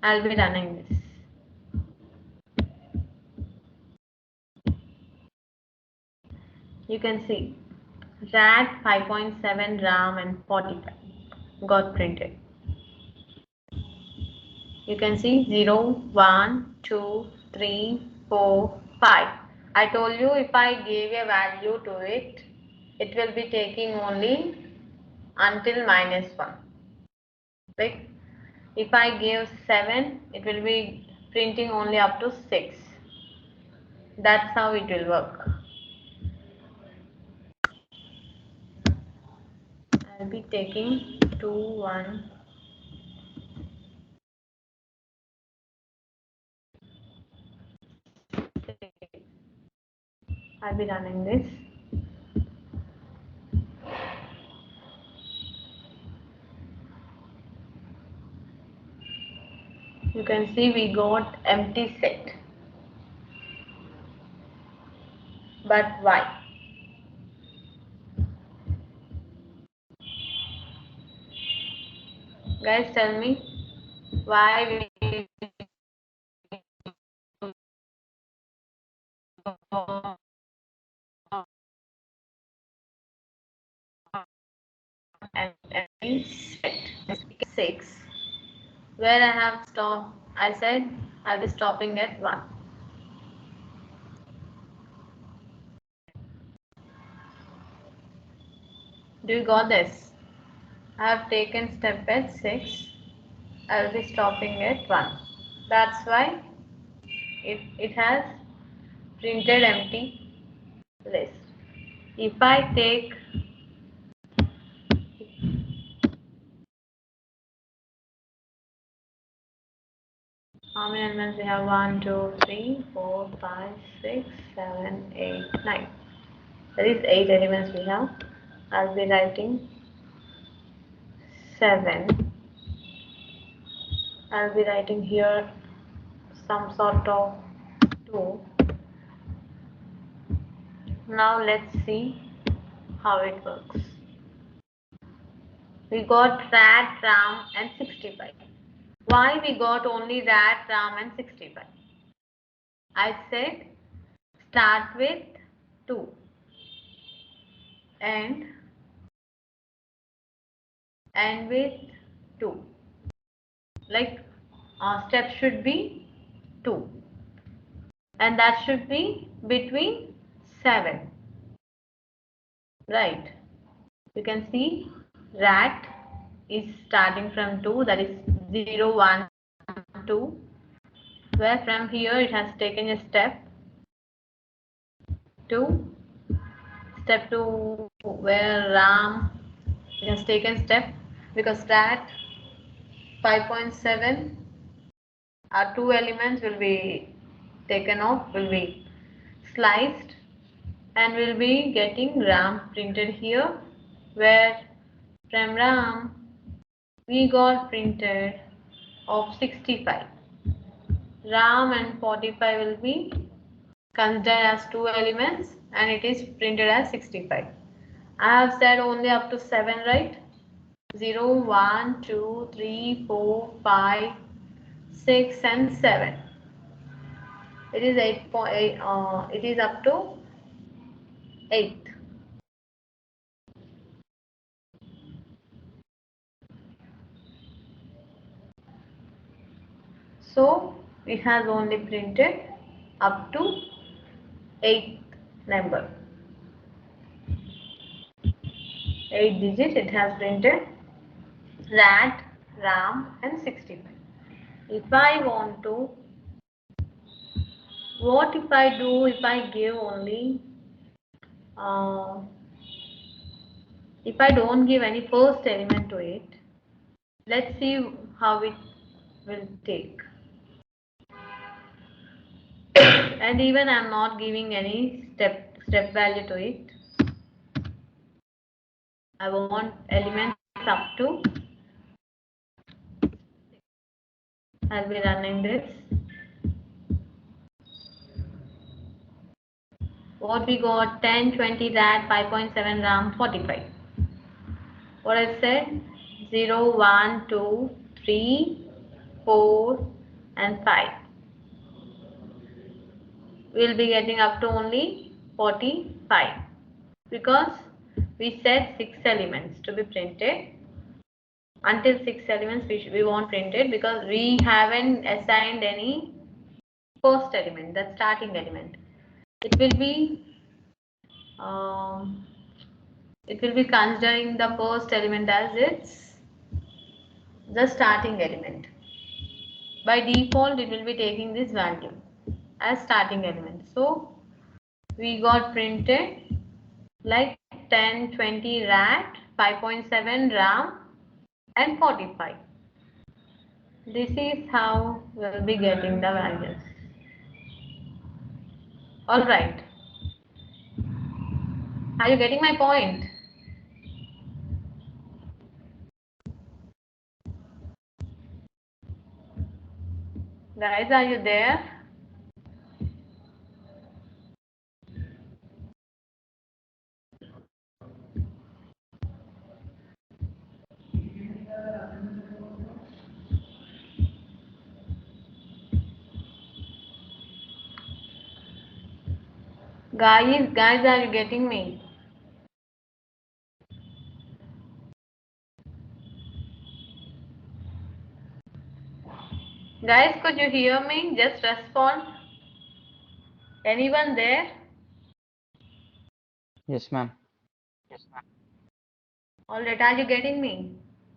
I'll be running this. You can see rat 5.7, ram and 45 got printed. You can see 0, 1, 2, 3, 4, 5. I told you if I gave a value to it, it will be taking only until -1. Like if I give 7, it will be printing only up to 6. That's how it will work. I'll be taking 2, 1. I'll be running this. You can see we got empty set. But why? Guys, tell me why we empty set. 6. Where I have stopped, I said I'll be stopping at 1. Do you got this? I have taken step at 6. I'll be stopping at 1. That's why it has printed empty list. If I take how many elements we have? 1, 2, 3, 4, 5, 6, 7, 8, 9. That is 8 elements we have. I'll be writing 7. I'll be writing here some sort of 2. Now let's see how it works. We got RAT, RAM and 65. Why we got only RAT, RAM and 65? I said start with 2 and end with 2. Like step should be 2 and that should be between 7. Right. You can see RAT is starting from 2, that is 0, 1, 2, where from here it has taken a step to step 2 where RAM it has taken step because RAT 5.7 our 2 elements will be taken off, will be sliced and will be getting RAM printed here where from RAM we got printed of 65. RAM and 45 will be considered as 2 elements and it is printed as 65. I have said only up to 7, right? 0, 1, 2, 3, 4, 5, 6 and 7. It is 8.8. It is up to 8. So it has only printed up to 8th number. 8 digit it has printed RAT, RAM and 65. If I want to, what if I do if I give only if I don't give any first element to it? Let's see how it will take. And even I am not giving any step value to it. I want elements up to. I'll be running this. What we got? 10, 20 RAT, 5.7 RAM, 45. What I said? 0, 1, 2, 3, 4 and 5. We'll be getting up to only 45 because we said 6 elements to be printed. Until 6 elements we want printed because we haven't assigned any first element, that starting element. It will be considering the first element as its the starting element. By default it will be taking this value as starting element. So we got printed like 10, 20 RAT, 5.7 RAM and 45. This is how we'll be getting the values. Alright. Are you getting my point? Guys, are you there? Guys, are you getting me? Guys, could you hear me? Just respond. Anyone there? Yes, ma'am. Alright, are you getting me?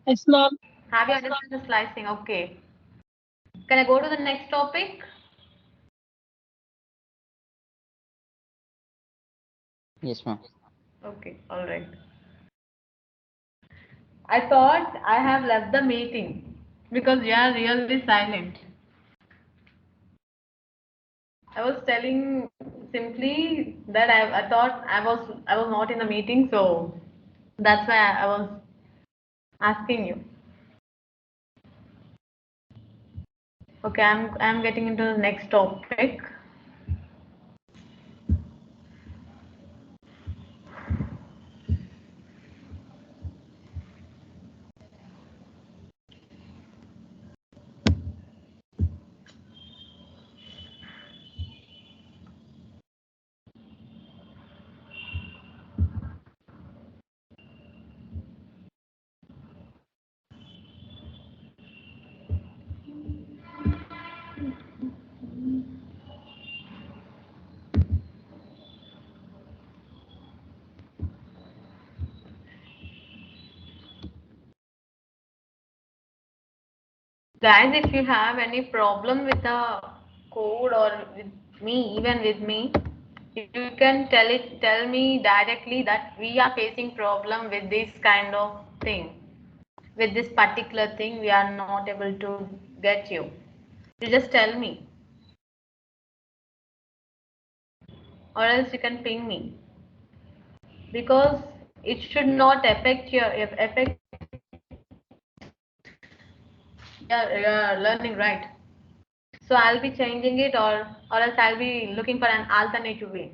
Yes, ma'am. Have you understood the slicing? Okay. Can I go to the next topic? Yes, ma'am. Okay, alright. I thought I have left the meeting because you are really silent. I was telling simply that I thought I was not in the meeting, so that's why I was asking you. Okay, I'm getting into the next topic. Guys, if you have any problem with the code or with me, even with me, you can tell me directly that we are facing problem with this kind of thing. With this particular thing, we are not able to get you. You just tell me, or else you can ping me because it should not affect your learning, right? So I'll be changing it, or else I'll be looking for an alternative way.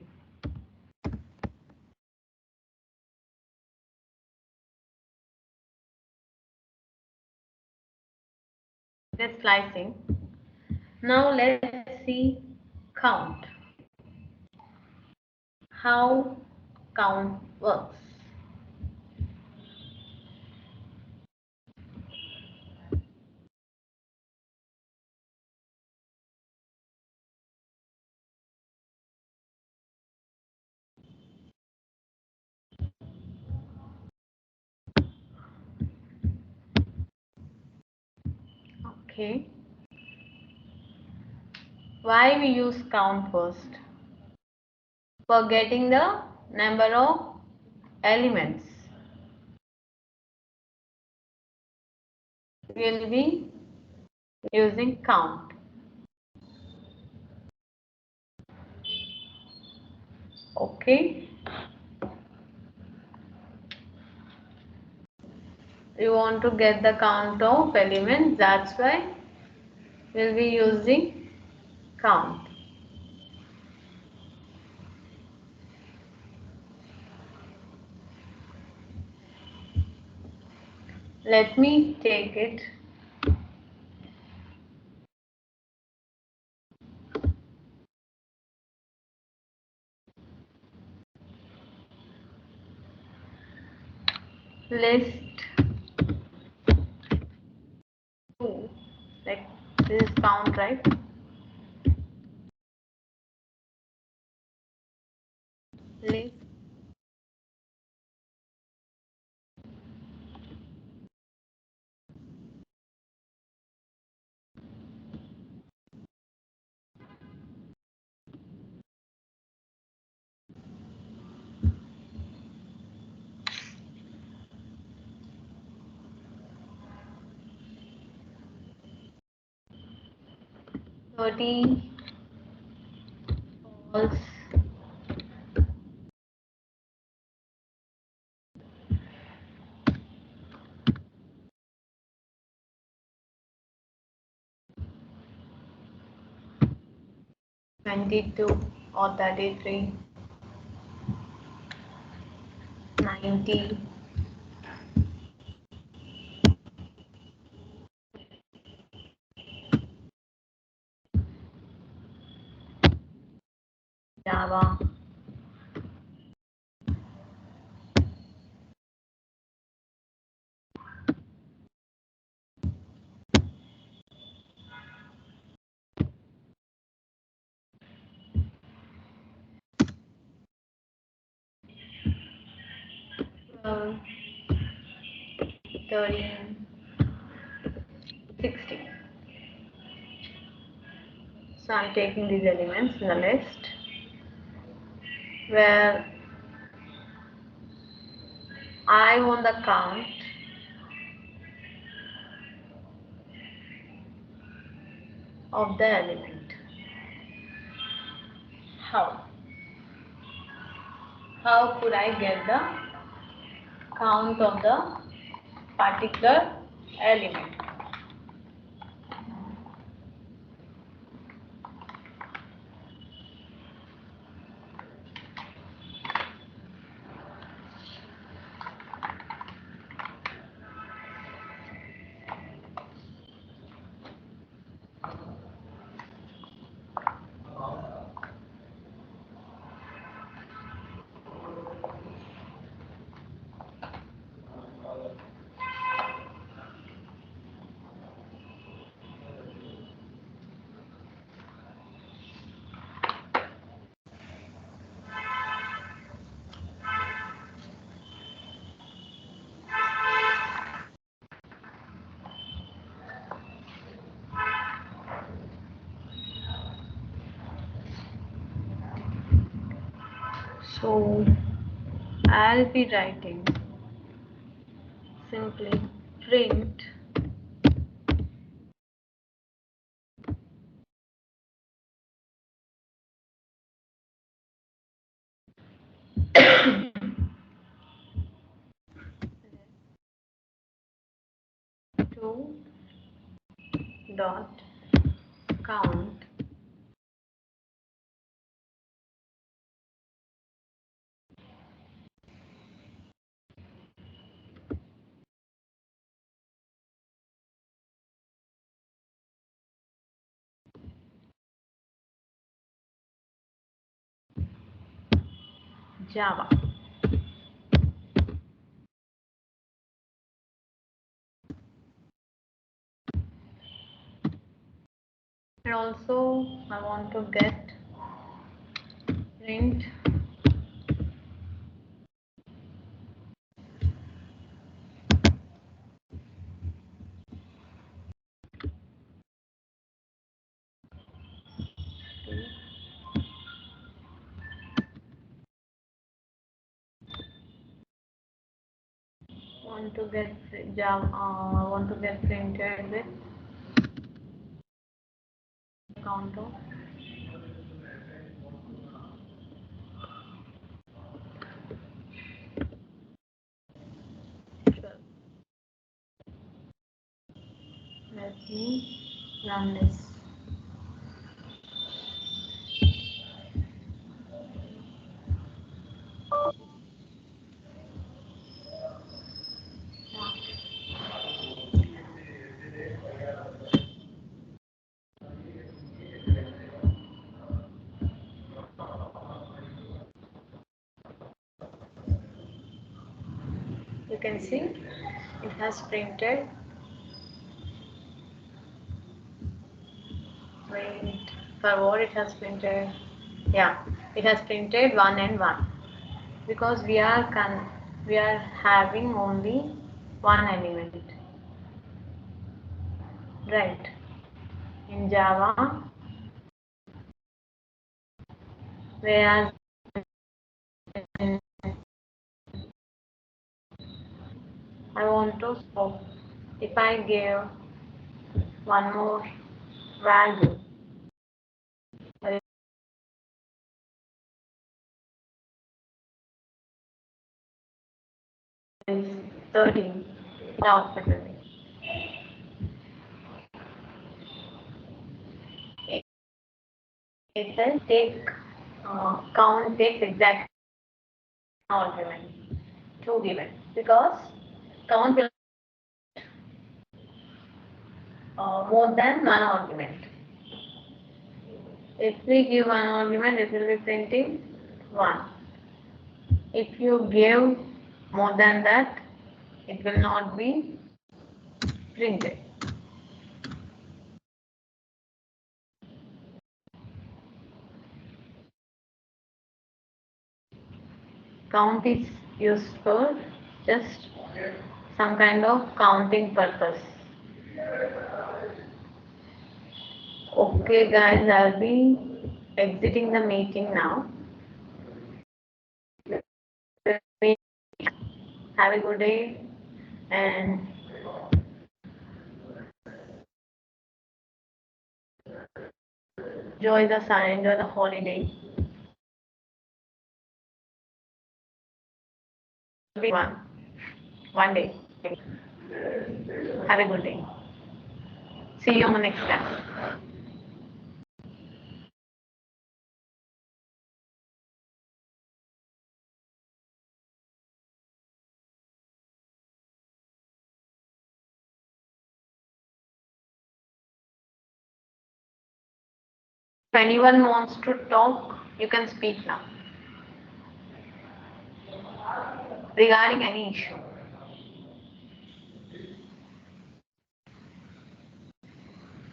This slicing. Now let's see count. How count works. Okay. Why we use count first? For getting the number of elements. We'll be using count. Okay. You want to get the count of elements, that's why we'll be using count. Let me take it. List 2. Like this is count, right? List 30 false. 22 or 33, 90, Java, uh, 13, 60. So I'm taking these elements in the list where I want the count of the element. How? How could I get the count of the particular element? So I'll be writing simply print two dot count Java. And also I want to get print want to get Java want to get printed with count of twelve. Let me run this. You can see it has printed. Wait, for what it has printed? Yeah, it has printed 1 and 1 because we are having only one element, right? In Java, whereas in, I want to stop. If I give one more value, that is 13, the output will be It says count takes exact argument, two given, because count will more than one argument. If we give one argument, it will be printing 1. If you give more than that, it will not be printed. Count is used for just some kind of counting purpose. Okay guys, I'll be exiting the meeting now. Have a good day and enjoy the sun, enjoy the holiday. Be one day. Have a good day. See you on the next class. If anyone wants to talk, you can speak now regarding any issue.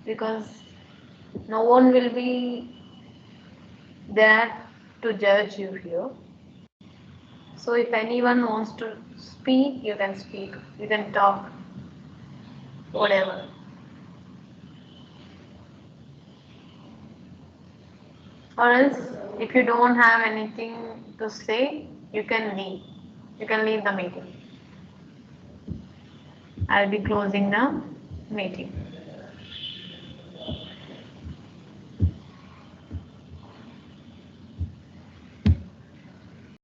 Because no one will be there to judge you here. So if anyone wants to speak, you can speak, you can talk, whatever. Or else, if you don't have anything to say, you can leave. You can leave the meeting. I'll be closing the meeting.